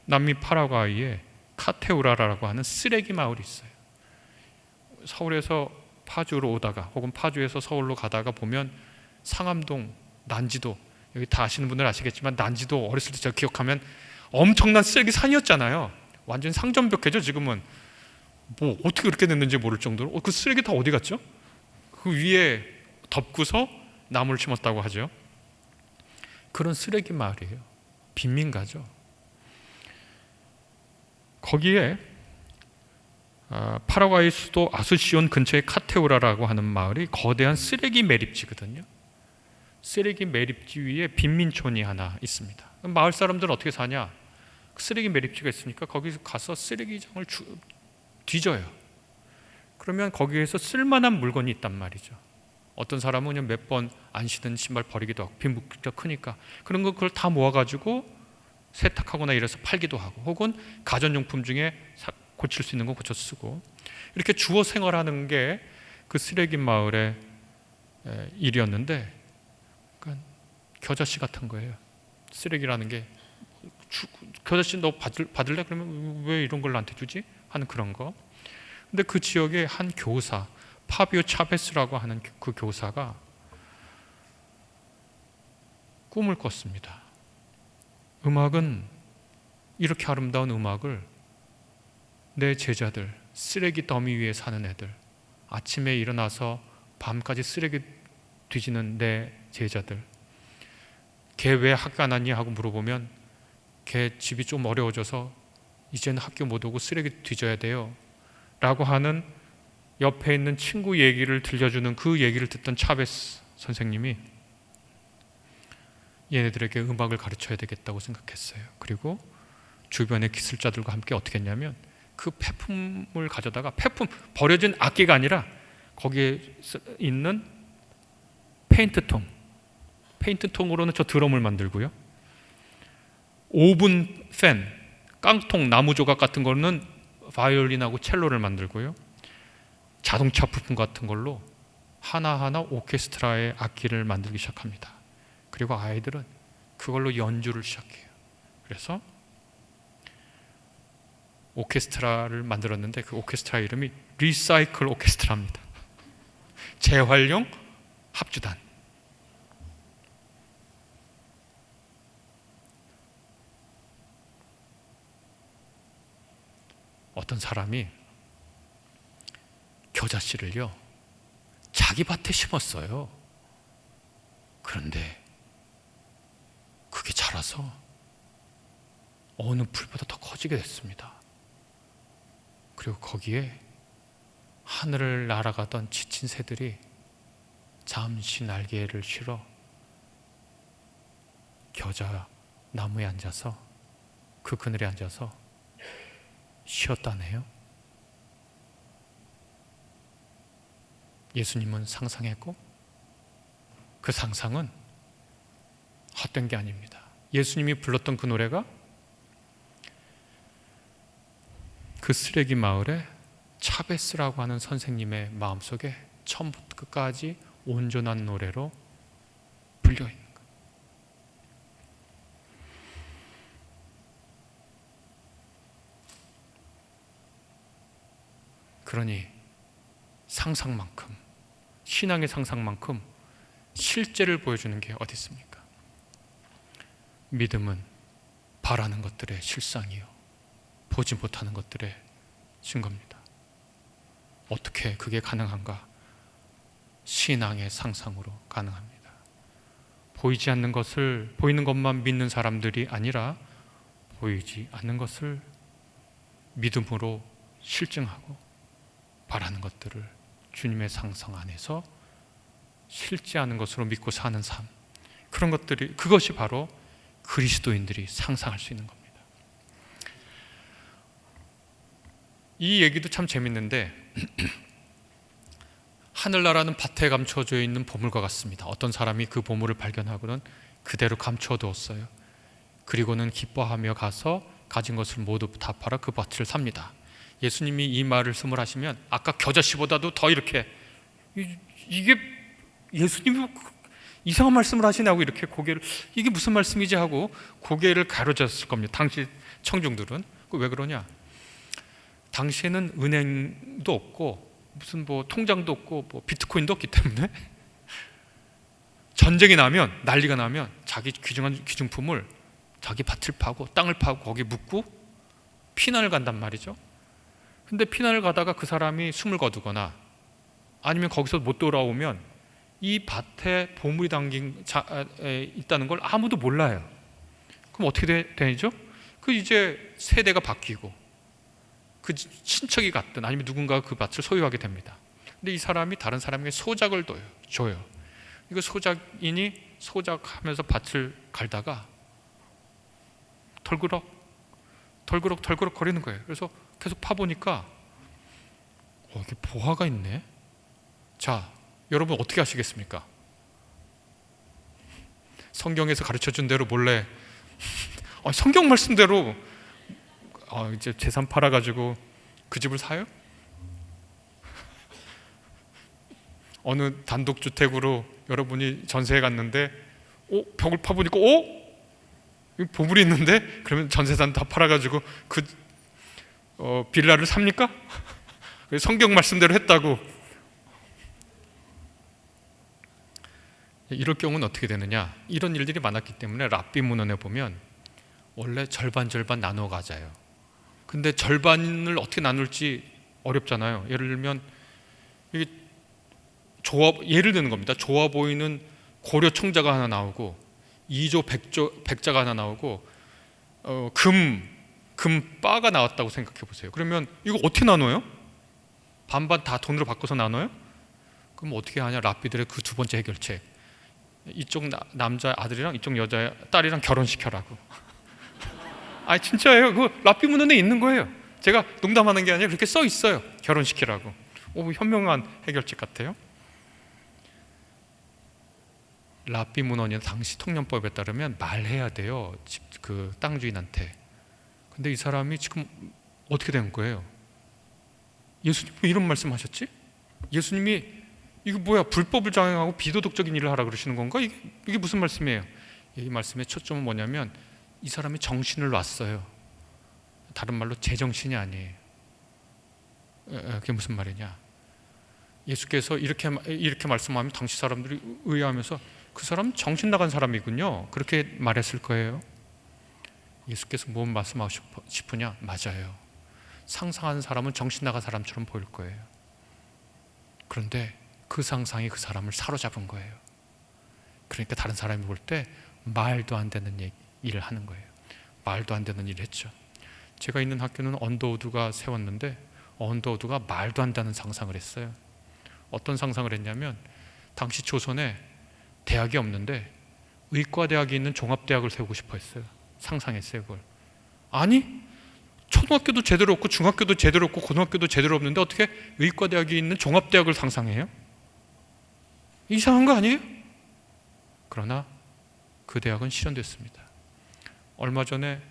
남미 파라과이에 카테우라라고 하는 쓰레기 마을이 있어요. 서울에서 파주로 오다가 혹은 파주에서 서울로 가다가 보면 상암동, 난지도, 여기 다 아시는 분들 아시겠지만 난지도 어렸을 때 제가 기억하면 엄청난 쓰레기 산이었잖아요. 완전 상점벽해죠. 지금은 뭐 어떻게 그렇게 됐는지 모를 정도로. 그 쓰레기 다 어디 갔죠? 그 위에 덮고서 나무를 심었다고 하죠. 그런 쓰레기 마을이에요. 빈민가죠. 거기에 파라과이 수도 아수시온 근처의 카테우라라고 하는 마을이 거대한 쓰레기 매립지거든요. 쓰레기 매립지 위에 빈민촌이 하나 있습니다. 마을 사람들은 어떻게 사냐? 쓰레기 매립지가 있으니까 거기서 가서 쓰레기장을 뒤져요. 그러면 거기에서 쓸만한 물건이 있단 말이죠. 어떤 사람은 그냥 몇 번 안 신은 신발 버리기도 하고, 빈부가 크니까 그런 거 그걸 다 모아가지고 세탁하거나 이래서 팔기도 하고, 혹은 가전용품 중에 고칠 수 있는 거 고쳐 쓰고, 이렇게 주워 생활하는 게 그 쓰레기 마을의 일이었는데, 그러니까 겨자씨 같은 거예요. 쓰레기라는 게 겨자씨 너 받을래? 그러면 왜 이런 걸 나한테 주지? 하는 그런 거. 근데 그 지역의 한 교사, 파비오 차베스라고 하는 그 교사가 꿈을 꿨습니다. 음악은, 이렇게 아름다운 음악을 내 제자들, 쓰레기 더미 위에 사는 애들, 아침에 일어나서 밤까지 쓰레기 뒤지는 내 제자들, 걔 왜 학교 안 왔니? 하고 물어보면 걔 집이 좀 어려워져서 이제는 학교 못 오고 쓰레기 뒤져야 돼요 라고 하는 옆에 있는 친구 얘기를 들려주는 그 얘기를 듣던 차베스 선생님이 얘네들에게 음악을 가르쳐야 되겠다고 생각했어요. 그리고 주변의 기술자들과 함께 어떻게 했냐면 그 폐품을 가져다가, 폐품, 버려진 악기가 아니라 거기에 있는 페인트통으로는 저 드럼을 만들고요, 오븐 팬, 깡통, 나무 조각 같은 거는 바이올린하고 첼로를 만들고요, 자동차 부품 같은 걸로 하나하나 오케스트라의 악기를 만들기 시작합니다. 그리고 아이들은 그걸로 연주를 시작해요. 그래서 오케스트라를 만들었는데 그 오케스트라 이름이 리사이클 오케스트라입니다. 재활용 합주단. 어떤 사람이 겨자씨를요 자기 밭에 심었어요. 그런데 그게 자라서 어느 풀보다 더 커지게 됐습니다. 그리고 거기에 하늘을 날아가던 지친 새들이 잠시 날개를 실어 겨자 나무에 앉아서, 그 그늘에 앉아서 쉬었다네요. 예수님은 상상했고 그 상상은 헛된 게 아닙니다. 예수님이 불렀던 그 노래가 그 쓰레기 마을에 차베스라고 하는 선생님의 마음속에 처음부터 끝까지 온전한 노래로 불려있는 거예요. 그러니 상상만큼, 신앙의 상상만큼 실제를 보여주는 게 어디 있습니까? 믿음은 바라는 것들의 실상이요, 보지 못하는 것들의 증거입니다. 어떻게 그게 가능한가? 신앙의 상상으로 가능합니다. 보이지 않는 것을, 보이는 것만 믿는 사람들이 아니라 보이지 않는 것을 믿음으로 실증하고 바라는 것들을 주님의 상상 안에서 실제하는 것으로 믿고 사는 삶, 그런 것들이, 그것이 바로 그리스도인들이 상상할 수 있는 겁니다. 이 얘기도 참 재밌는데 하늘나라는 밭에 감춰져 있는 보물과 같습니다. 어떤 사람이 그 보물을 발견하고는 그대로 감춰두었어요. 그리고는 기뻐하며 가서 가진 것을 모두 다 팔아 그 밭을 삽니다. 예수님이 이 말씀을 하시면 아까 겨자씨보다도 더 이렇게, 이게 예수님이 이상한 말씀을 하시냐고 이렇게 고개를, 이게 무슨 말씀이지 하고 고개를 가로졌을 겁니다. 당시 청중들은. 왜 그러냐? 당시에는 은행도 없고 무슨 뭐 통장도 없고 뭐 비트코인도 없기 때문에 전쟁이 나면, 난리가 나면 자기 귀중한 귀중품을 자기 밭을 파고 땅을 파고 거기 묻고 피난을 간단 말이죠. 근데 피난을 가다가 그 사람이 숨을 거두거나 아니면 거기서 못 돌아오면 이 밭에 보물이 담긴 있다는 걸 아무도 몰라요. 그럼 어떻게 되죠? 그 이제 세대가 바뀌고 그 친척이 갔든 아니면 누군가가 그 밭을 소유하게 됩니다. 근데 이 사람이 다른 사람에게 소작을 줘요. 이거 소작인이 소작하면서 밭을 갈다가 덜그럭 거리는 거예요. 그래서 계속 파보니까 이게 보화가 있네. 자, 여러분 어떻게 하시겠습니까? 성경에서 가르쳐준 대로 몰래 성경 말씀대로 이제 재산 팔아가지고 그 집을 사요? 어느 단독주택으로 여러분이 전세에 갔는데 벽을 파보니까 보물이 있는데, 그러면 전세산 다 팔아가지고 그 빌라를 삽니까? 성경 말씀대로 했다고. 이럴 경우는 어떻게 되느냐? 이런 일들이 많았기 때문에 랍비 문헌에 보면 원래 절반 나누어 가자요. 근데 절반을 어떻게 나눌지 어렵잖아요. 예를 들면 이게 예를 드는 겁니다. 좋아 보이는 고려 총자가 하나 나오고 2조 백자가 하나 나오고 금바가 나왔다고 생각해 보세요. 그러면 이거 어떻게 나눠요? 반반 다 돈으로 바꿔서 나눠요? 그럼 어떻게 하냐? 랍비들의 그 두 번째 해결책, 이쪽 남자 아들이랑 이쪽 여자 딸이랑 결혼시켜라고. 아 진짜예요. 그 랍비 문헌에 있는 거예요. 제가 농담하는 게 아니라 그렇게 써 있어요. 결혼시키라고. 오, 현명한 해결책 같아요. 랍비 문헌이나 당시 통념법에 따르면 말해야 돼요, 그 땅 주인한테. 근데 이 사람이 지금 어떻게 된 거예요? 예수님 왜 이런 말씀하셨지? 예수님이 이거 뭐야, 불법을 장행하고 비도덕적인 일을 하라 그러시는 건가? 이게 무슨 말씀이에요? 이 말씀의 초점은 뭐냐면 이 사람이 정신을 놨어요. 다른 말로 제정신이 아니에요. 그게 무슨 말이냐? 예수께서 이렇게 말씀하면 당시 사람들이 의아하면서 그 사람 정신 나간 사람이군요, 그렇게 말했을 거예요. 예수께서 뭘 말씀하고 싶으냐? 맞아요. 상상하는 사람은 정신 나간 사람처럼 보일 거예요. 그런데 그 상상이 그 사람을 사로잡은 거예요. 그러니까 다른 사람이 볼 때 말도 안 되는 일을 하는 거예요. 말도 안 되는 일을 했죠. 제가 있는 학교는 언더우드가 세웠는데 언더우드가 말도 안 되는 상상을 했어요. 어떤 상상을 했냐면 당시 조선에 대학이 없는데 의과대학이 있는 종합대학을 세우고 싶어 했어요. 상상했어요 그걸. 아니, 초등학교도 제대로 없고 중학교도 제대로 없고 고등학교도 제대로 없는데 어떻게 의과대학이 있는 종합대학을 상상해요? 이상한 거 아니에요? 그러나 그 대학은 실현됐습니다. 얼마 전에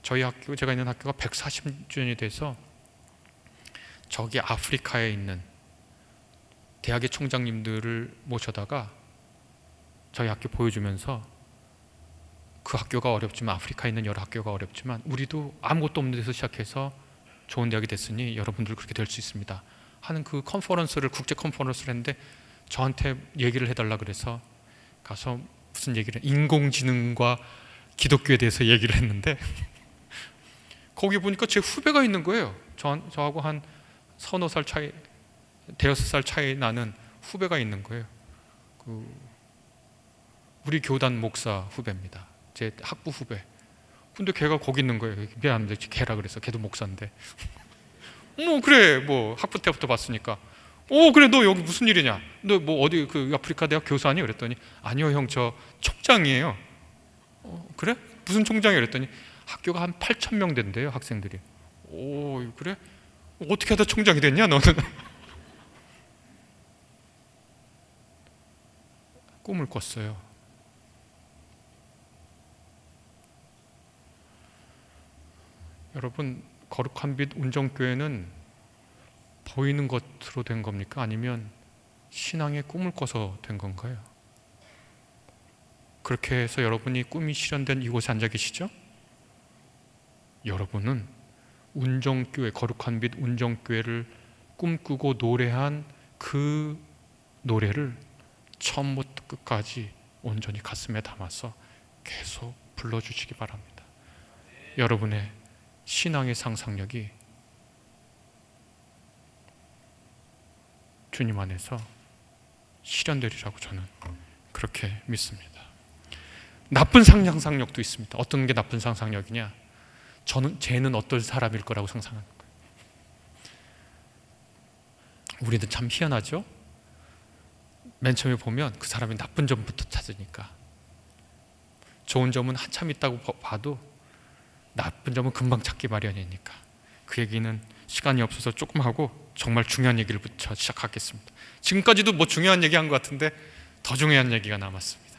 저희 학교, 제가 있는 학교가 140주년이 돼서 저기 아프리카에 있는 대학의 총장님들을 모셔다가 저희 학교 보여주면서 그 학교가 어렵지만, 아프리카에 있는 여러 학교가 어렵지만 우리도 아무것도 없는 데서 시작해서 좋은 대학이 됐으니 여러분들 그렇게 될 수 있습니다 하는 그 컨퍼런스를, 국제 컨퍼런스를 했는데 저한테 얘기를 해달라 그래서 가서 무슨 얘기를, 인공지능과 기독교에 대해서 얘기를 했는데 거기 보니까 제 후배가 있는 거예요. 저하고 한 서너 살 차이, 대여섯 살 차이 나는 후배가 있는 거예요. 우리 교단 목사 후배입니다. 제 학부 후배. 근데 걔가 거기 있는 거예요. 미안합니다, 걔라 그래서. 걔도 목사인데. 그래, 뭐 학부 때부터 봤으니까. 그래, 너 여기 무슨 일이냐? 너 뭐 어디 그 아프리카 대학 교수하니? 그랬더니 아니요 형, 저 총장이에요. 그래? 무슨 총장이에요? 그랬더니 학교가 한 8,000명 된대요, 학생들이. 그래? 어떻게 하다 총장이 됐냐 너는? 꿈을 꿨어요. 여러분, 거룩한 빛 운정교회는 보이는 것으로 된 겁니까? 아니면 신앙의 꿈을 꿔서 된 건가요? 그렇게 해서 여러분이 꿈이 실현된 이곳에 앉아 계시죠? 여러분은 운정교회, 거룩한 빛 운정교회를 꿈꾸고 노래한 그 노래를 처음부터 끝까지 온전히 가슴에 담아서 계속 불러주시기 바랍니다. 여러분의 신앙의 상상력이 주님 안에서 실현되리라고 저는 그렇게 믿습니다. 나쁜 상상력도 있습니다. 어떤 게 나쁜 상상력이냐? 쟤는 어떤 사람일 거라고 상상하는 거예요. 우리는 참 희한하죠? 맨 처음에 보면 그 사람의 나쁜 점부터 찾으니까. 좋은 점은 한참 있다고 봐도 나쁜 점은 금방 찾기 마련이니까. 그 얘기는 시간이 없어서 조금 하고 정말 중요한 얘기를 붙여 시작하겠습니다. 지금까지도 뭐 중요한 얘기 한 것 같은데 더 중요한 얘기가 남았습니다.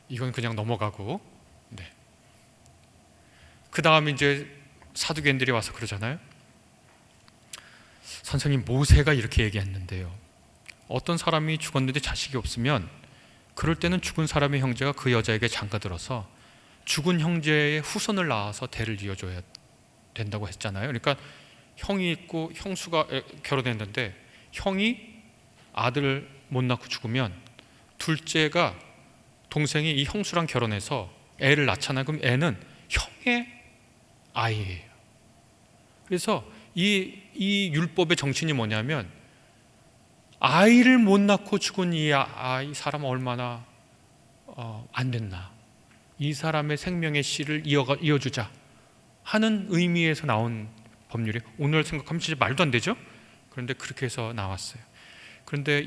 이건 그냥 넘어가고, 네. 그 다음에 이제 사두개인들이 와서 그러잖아요. 선생님, 모세가 이렇게 얘기했는데요. 어떤 사람이 죽었는데 자식이 없으면 그럴 때는 죽은 사람의 형제가 그 여자에게 장가들어서 죽은 형제의 후손을 낳아서 대를 이어줘야 된다고 했잖아요. 그러니까 형이 있고 형수가 결혼했는데 형이 아들을 못 낳고 죽으면 둘째가, 동생이 이 형수랑 결혼해서 애를 낳잖아요. 그럼 애는 형의 아이예요. 그래서 이 율법의 정신이 뭐냐면 아이를 못 낳고 죽은 이 사람은 얼마나 안 됐나, 이 사람의 생명의 씨를 이어주자 하는 의미에서 나온 법률이, 오늘 생각하면 진짜 말도 안 되죠? 그런데 그렇게 해서 나왔어요. 그런데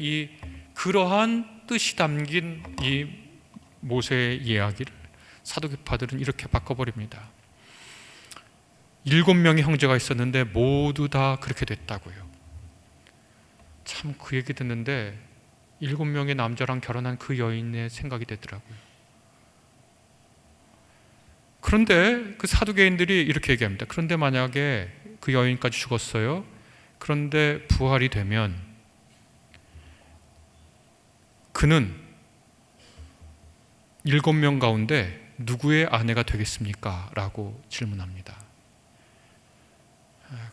그러한 뜻이 담긴 이 모세의 이야기를 사두개파들은 이렇게 바꿔버립니다. 7명의 형제가 있었는데 모두 다 그렇게 됐다고요. 참 그 얘기 듣는데 7명의 남자랑 결혼한 그 여인의 생각이 되더라고요. 그런데 그 사두개인들이 이렇게 얘기합니다. 그런데 만약에 그 여인까지 죽었어요. 그런데 부활이 되면 그는 7명 가운데 누구의 아내가 되겠습니까? 라고 질문합니다.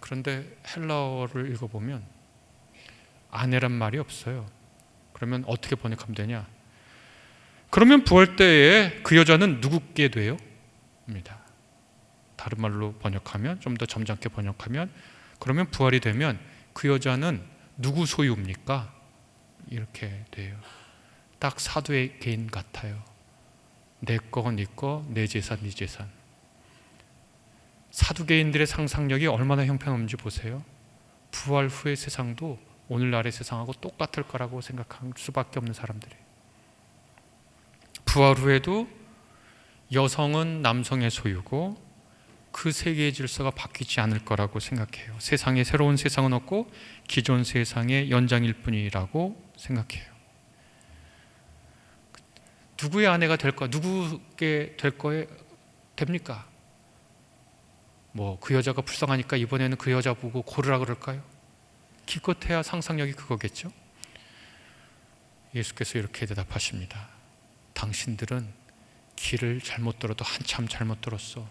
그런데 헬라어를 읽어보면 아내란 말이 없어요. 그러면 어떻게 번역하면 되냐? 그러면 부활 때에 그 여자는 누구께 돼요? 입니다. 다른 말로 번역하면, 좀 더 점잖게 번역하면, 그러면 부활이 되면 그 여자는 누구 소유입니까? 이렇게 돼요. 딱 사도의 개인 같아요. 내 거, 네 거, 내 재산, 네 재산. 사두개인들의 상상력이 얼마나 형편없는지 보세요. 부활 후의 세상도 오늘날의 세상하고 똑같을 거라고 생각할 수밖에 없는 사람들이. 부활 후에도 여성은 남성의 소유고 그 세계의 질서가 바뀌지 않을 거라고 생각해요. 세상에 새로운 세상은 없고 기존 세상의 연장일 뿐이라고 생각해요. 누구의 아내가 될 거, 누구게 될 거에 됩니까? 그 여자가 불쌍하니까 이번에는 그 여자 보고 고르라 그럴까요? 기껏해야 상상력이 그거겠죠? 예수께서 이렇게 대답하십니다. 당신들은 길을 잘못 들어도 한참 잘못 들었어.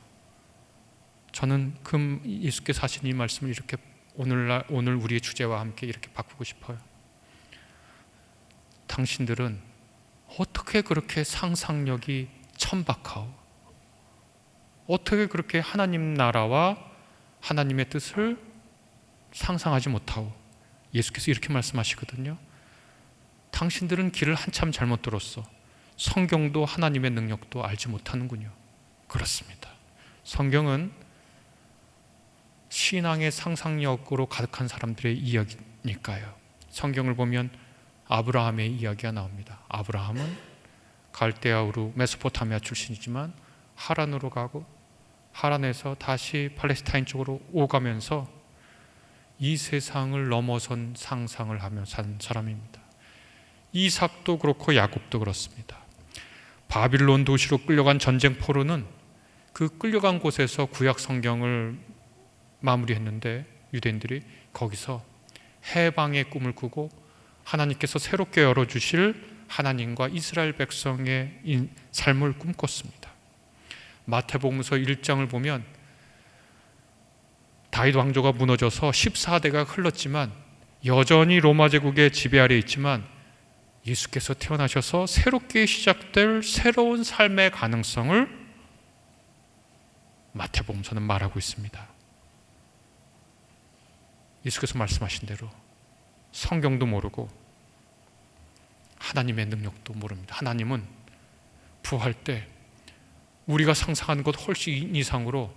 저는 예수께서 하신 이 말씀을 이렇게 오늘 우리의 주제와 함께 이렇게 바꾸고 싶어요. 당신들은 어떻게 그렇게 상상력이 천박하오? 어떻게 그렇게 하나님 나라와 하나님의 뜻을 상상하지 못하오? 예수께서 이렇게 말씀하시거든요. 당신들은 길을 한참 잘못 들었어. 성경도 하나님의 능력도 알지 못하는군요. 그렇습니다. 성경은 신앙의 상상력으로 가득한 사람들의 이야기니까요. 성경을 보면 아브라함의 이야기가 나옵니다. 아브라함은 갈대아우르 메소포타미아 출신이지만 하란으로 가고 하란에서 다시 팔레스타인 쪽으로 오가면서 이 세상을 넘어선 상상을 하며 산 사람입니다. 이삭도 그렇고 야곱도 그렇습니다. 바빌론 도시로 끌려간 전쟁 포로는 그 끌려간 곳에서 구약 성경을 마무리했는데 유대인들이 거기서 해방의 꿈을 꾸고 하나님께서 새롭게 열어주실 하나님과 이스라엘 백성의 삶을 꿈꿨습니다. 마태복음서 1장을 보면 다윗 왕조가 무너져서 14대가 흘렀지만 여전히 로마 제국의 지배 아래 있지만 예수께서 태어나셔서 새롭게 시작될 새로운 삶의 가능성을 마태복음서는 말하고 있습니다. 예수께서 말씀하신 대로 성경도 모르고 하나님의 능력도 모릅니다. 하나님은 부활 때 우리가 상상하는 것 훨씬 이상으로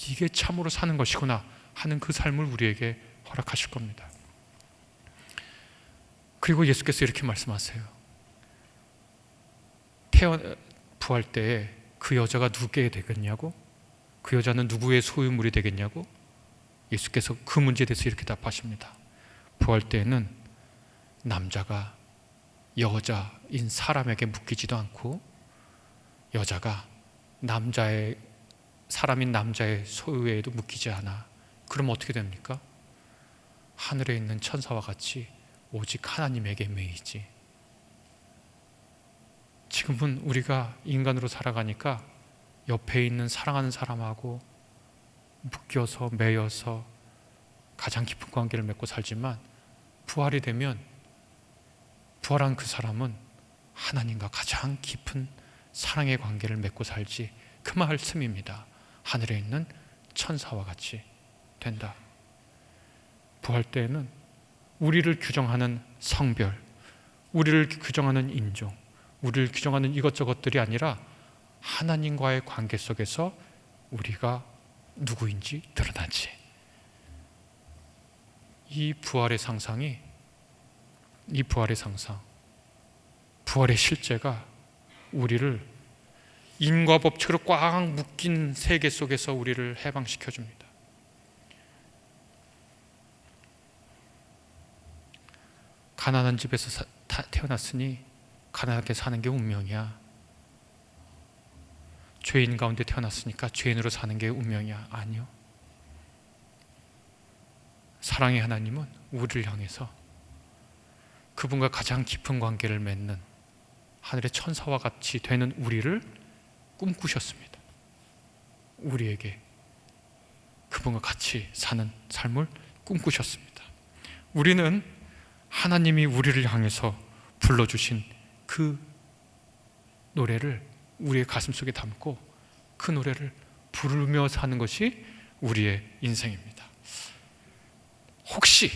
이게 참으로 사는 것이구나 하는 그 삶을 우리에게 허락하실 겁니다. 그리고 예수께서 이렇게 말씀하세요. 부활 때에 그 여자가 누구에게 되겠냐고? 그 여자는 누구의 소유물이 되겠냐고? 예수께서 그 문제에 대해서 이렇게 답하십니다. 부활 때에는 남자가 여자인 사람에게 묶이지도 않고 여자가 사람인 남자의 소유에도 묶이지 않아. 그럼 어떻게 됩니까? 하늘에 있는 천사와 같이 오직 하나님에게 매이지. 지금은 우리가 인간으로 살아가니까 옆에 있는 사랑하는 사람하고 묶여서 매여서 가장 깊은 관계를 맺고 살지만 부활이 되면 부활한 그 사람은 하나님과 가장 깊은 사랑의 관계를 맺고 살지. 그 말씀입니다. 하늘에 있는 천사와 같이 된다. 부활 때에는 우리를 규정하는 성별, 우리를 규정하는 인종, 우리를 규정하는 이것저것들이 아니라 하나님과의 관계 속에서 우리가 누구인지 드러나지. 이 부활의 상상, 부활의 실제가 우리를 인과 법칙으로 꽉 묶인 세계 속에서 우리를 해방시켜 줍니다. 가난한 집에서 태어났으니 가난하게 사는 게 운명이야. 죄인 가운데 태어났으니까 죄인으로 사는 게 운명이야. 아니요. 사랑의 하나님은 우리를 향해서 그분과 가장 깊은 관계를 맺는 하늘의 천사와 같이 되는 우리를 꿈꾸셨습니다. 우리에게 그분과 같이 사는 삶을 꿈꾸셨습니다. 우리는 하나님이 우리를 향해서 불러주신 그 노래를 우리의 가슴 속에 담고 그 노래를 부르며 사는 것이 우리의 인생입니다. 혹시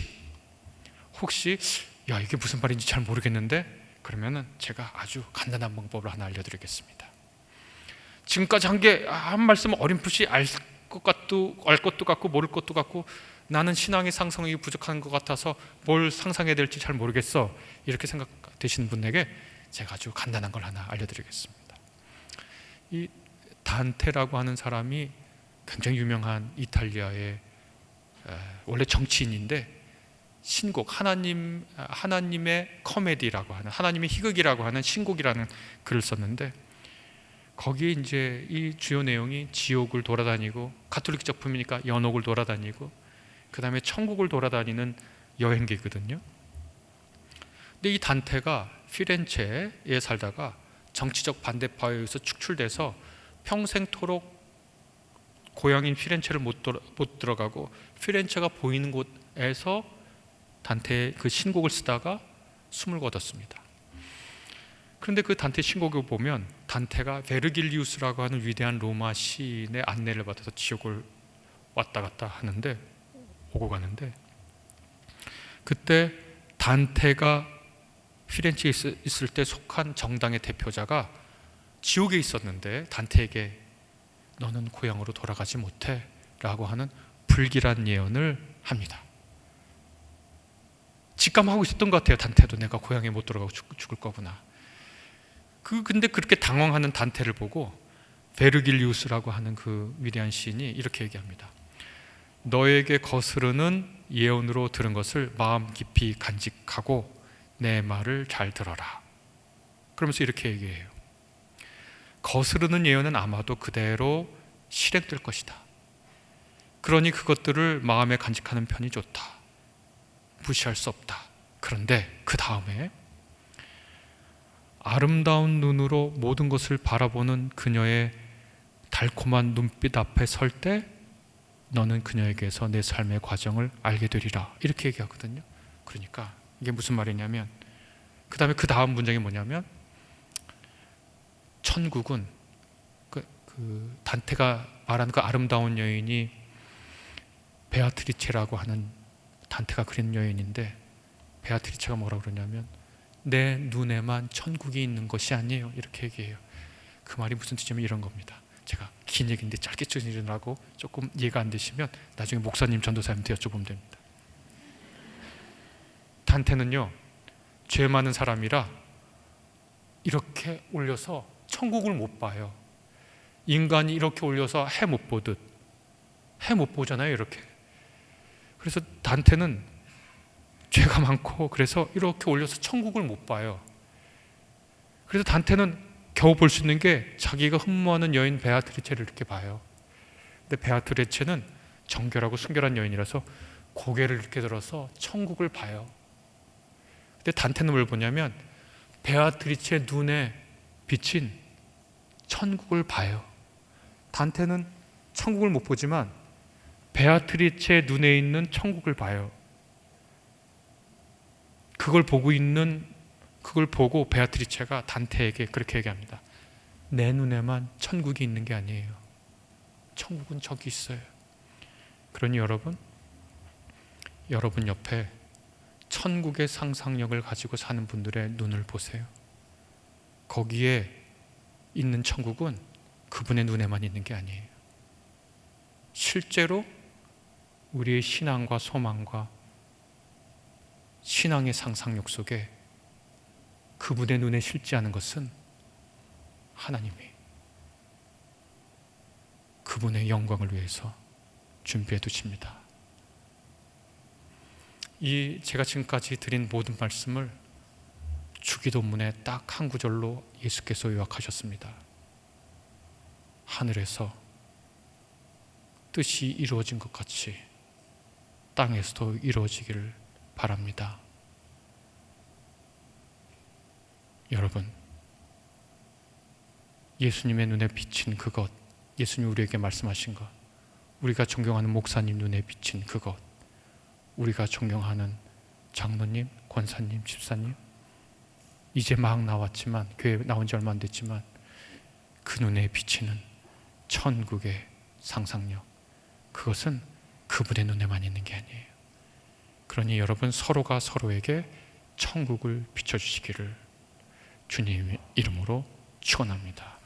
야, 이게 무슨 말인지 잘 모르겠는데, 그러면은 제가 아주 간단한 방법을 하나 알려드리겠습니다. 지금까지 한 말씀 어렴풋이 알 것도 같고 모를 것도 같고, 나는 신앙의 상상력이 부족한 것 같아서 뭘 상상해야 될지 잘 모르겠어, 이렇게 생각되시는 분에게 제가 아주 간단한 걸 하나 알려드리겠습니다. 이 단테라고 하는 사람이 굉장히 유명한 이탈리아의 원래 정치인인데, 신곡, 하나님의 코미디라고 하는, 하나님의 희극이라고 하는 신곡이라는 글을 썼는데, 거기에 이제 이 주요 내용이 지옥을 돌아다니고, 가톨릭 작품이니까 연옥을 돌아다니고, 그 다음에 천국을 돌아다니는 여행기거든요. 근데 이 단테가 피렌체에 살다가 정치적 반대파에 의해서 축출돼서 평생토록 고향인 피렌체를 못 들어가고, 피렌체가 보이는 곳에서 단테의 그 신곡을 쓰다가 숨을 거뒀습니다. 그런데 그 단테 신곡을 보면 단테가 베르길리우스라고 하는 위대한 로마 시인의 안내를 받아서 지옥을 왔다 갔다 하는데, 오고 가는데, 그때 단테가 피렌체에 있을 때 속한 정당의 대표자가 지옥에 있었는데 단테에게 너는 고향으로 돌아가지 못해 라고 하는 불길한 예언을 합니다. 직감하고 있었던 것 같아요. 단테도 내가 고향에 못 돌아가고 죽을 거구나. 근데 그렇게 당황하는 단테를 보고 베르길리우스라고 하는 그 위대한 시인이 이렇게 얘기합니다. 너에게 거스르는 예언으로 들은 것을 마음 깊이 간직하고 내 말을 잘 들어라. 그러면서 이렇게 얘기해요. 거스르는 예언은 아마도 그대로 실행될 것이다. 그러니 그것들을 마음에 간직하는 편이 좋다. 무시할 수 없다. 그런데 그 다음에 아름다운 눈으로 모든 것을 바라보는 그녀의 달콤한 눈빛 앞에 설 때 너는 그녀에게서 내 삶의 과정을 알게 되리라. 이렇게 얘기하거든요. 그러니까 이게 무슨 말이냐면, 그 다음 문장이 뭐냐면, 천국은 그 단테가 말하는 그 아름다운 여인이 베아트리체라고 하는, 단테가 그린 여인인데, 베아트리체가 뭐라고 그러냐면 내 눈에만 천국이 있는 것이 아니에요, 이렇게 얘기해요. 그 말이 무슨 뜻이냐면 이런 겁니다. 제가 긴 얘기인데 짧게 전하고 조금 이해가 안 되시면 나중에 목사님, 전도사님한테 여쭤보면 됩니다. 단테는요, 죄 많은 사람이라 이렇게 올려서 천국을 못 봐요. 인간이 이렇게 올려서 해 못 보듯, 해 못 보잖아요, 이렇게. 그래서 단테는 죄가 많고 그래서 이렇게 올려서 천국을 못 봐요. 그래서 단테는 겨우 볼 수 있는 게 자기가 흠모하는 여인 베아트리체를 이렇게 봐요. 근데 베아트리체는 정결하고 순결한 여인이라서 고개를 이렇게 들어서 천국을 봐요. 근데 단테는 뭘 보냐면 베아트리체 눈에 비친 천국을 봐요. 단테는 천국을 못 보지만 베아트리체 눈에 있는 천국을 봐요. 그걸 보고 베아트리체가 단테에게 그렇게 얘기합니다. 내 눈에만 천국이 있는 게 아니에요. 천국은 저기 있어요. 그러니 여러분 옆에 천국의 상상력을 가지고 사는 분들의 눈을 보세요. 거기에 있는 천국은 그분의 눈에만 있는 게 아니에요. 실제로 우리의 신앙과 소망과 신앙의 상상력 속에 그분의 눈에 실지 않은 것은 하나님이 그분의 영광을 위해서 준비해 두십니다. 제가 지금까지 드린 모든 말씀을 주기도문에 딱 한 구절로 예수께서 요약하셨습니다. 하늘에서 뜻이 이루어진 것 같이 땅에서도 이루어지기를 바랍니다. 여러분, 예수님의 눈에 비친 그것, 예수님 우리에게 말씀하신 것, 우리가 존경하는 목사님 눈에 비친 그것, 우리가 존경하는 장로님, 권사님, 집사님, 이제 막 나왔지만, 교회 나온 지 얼마 안 됐지만 그 눈에 비치는 천국의 상상력, 그것은 그분의 눈에만 있는 게 아니에요. 그러니 여러분, 서로가 서로에게 천국을 비춰주시기를 주님의 이름으로 축원합니다.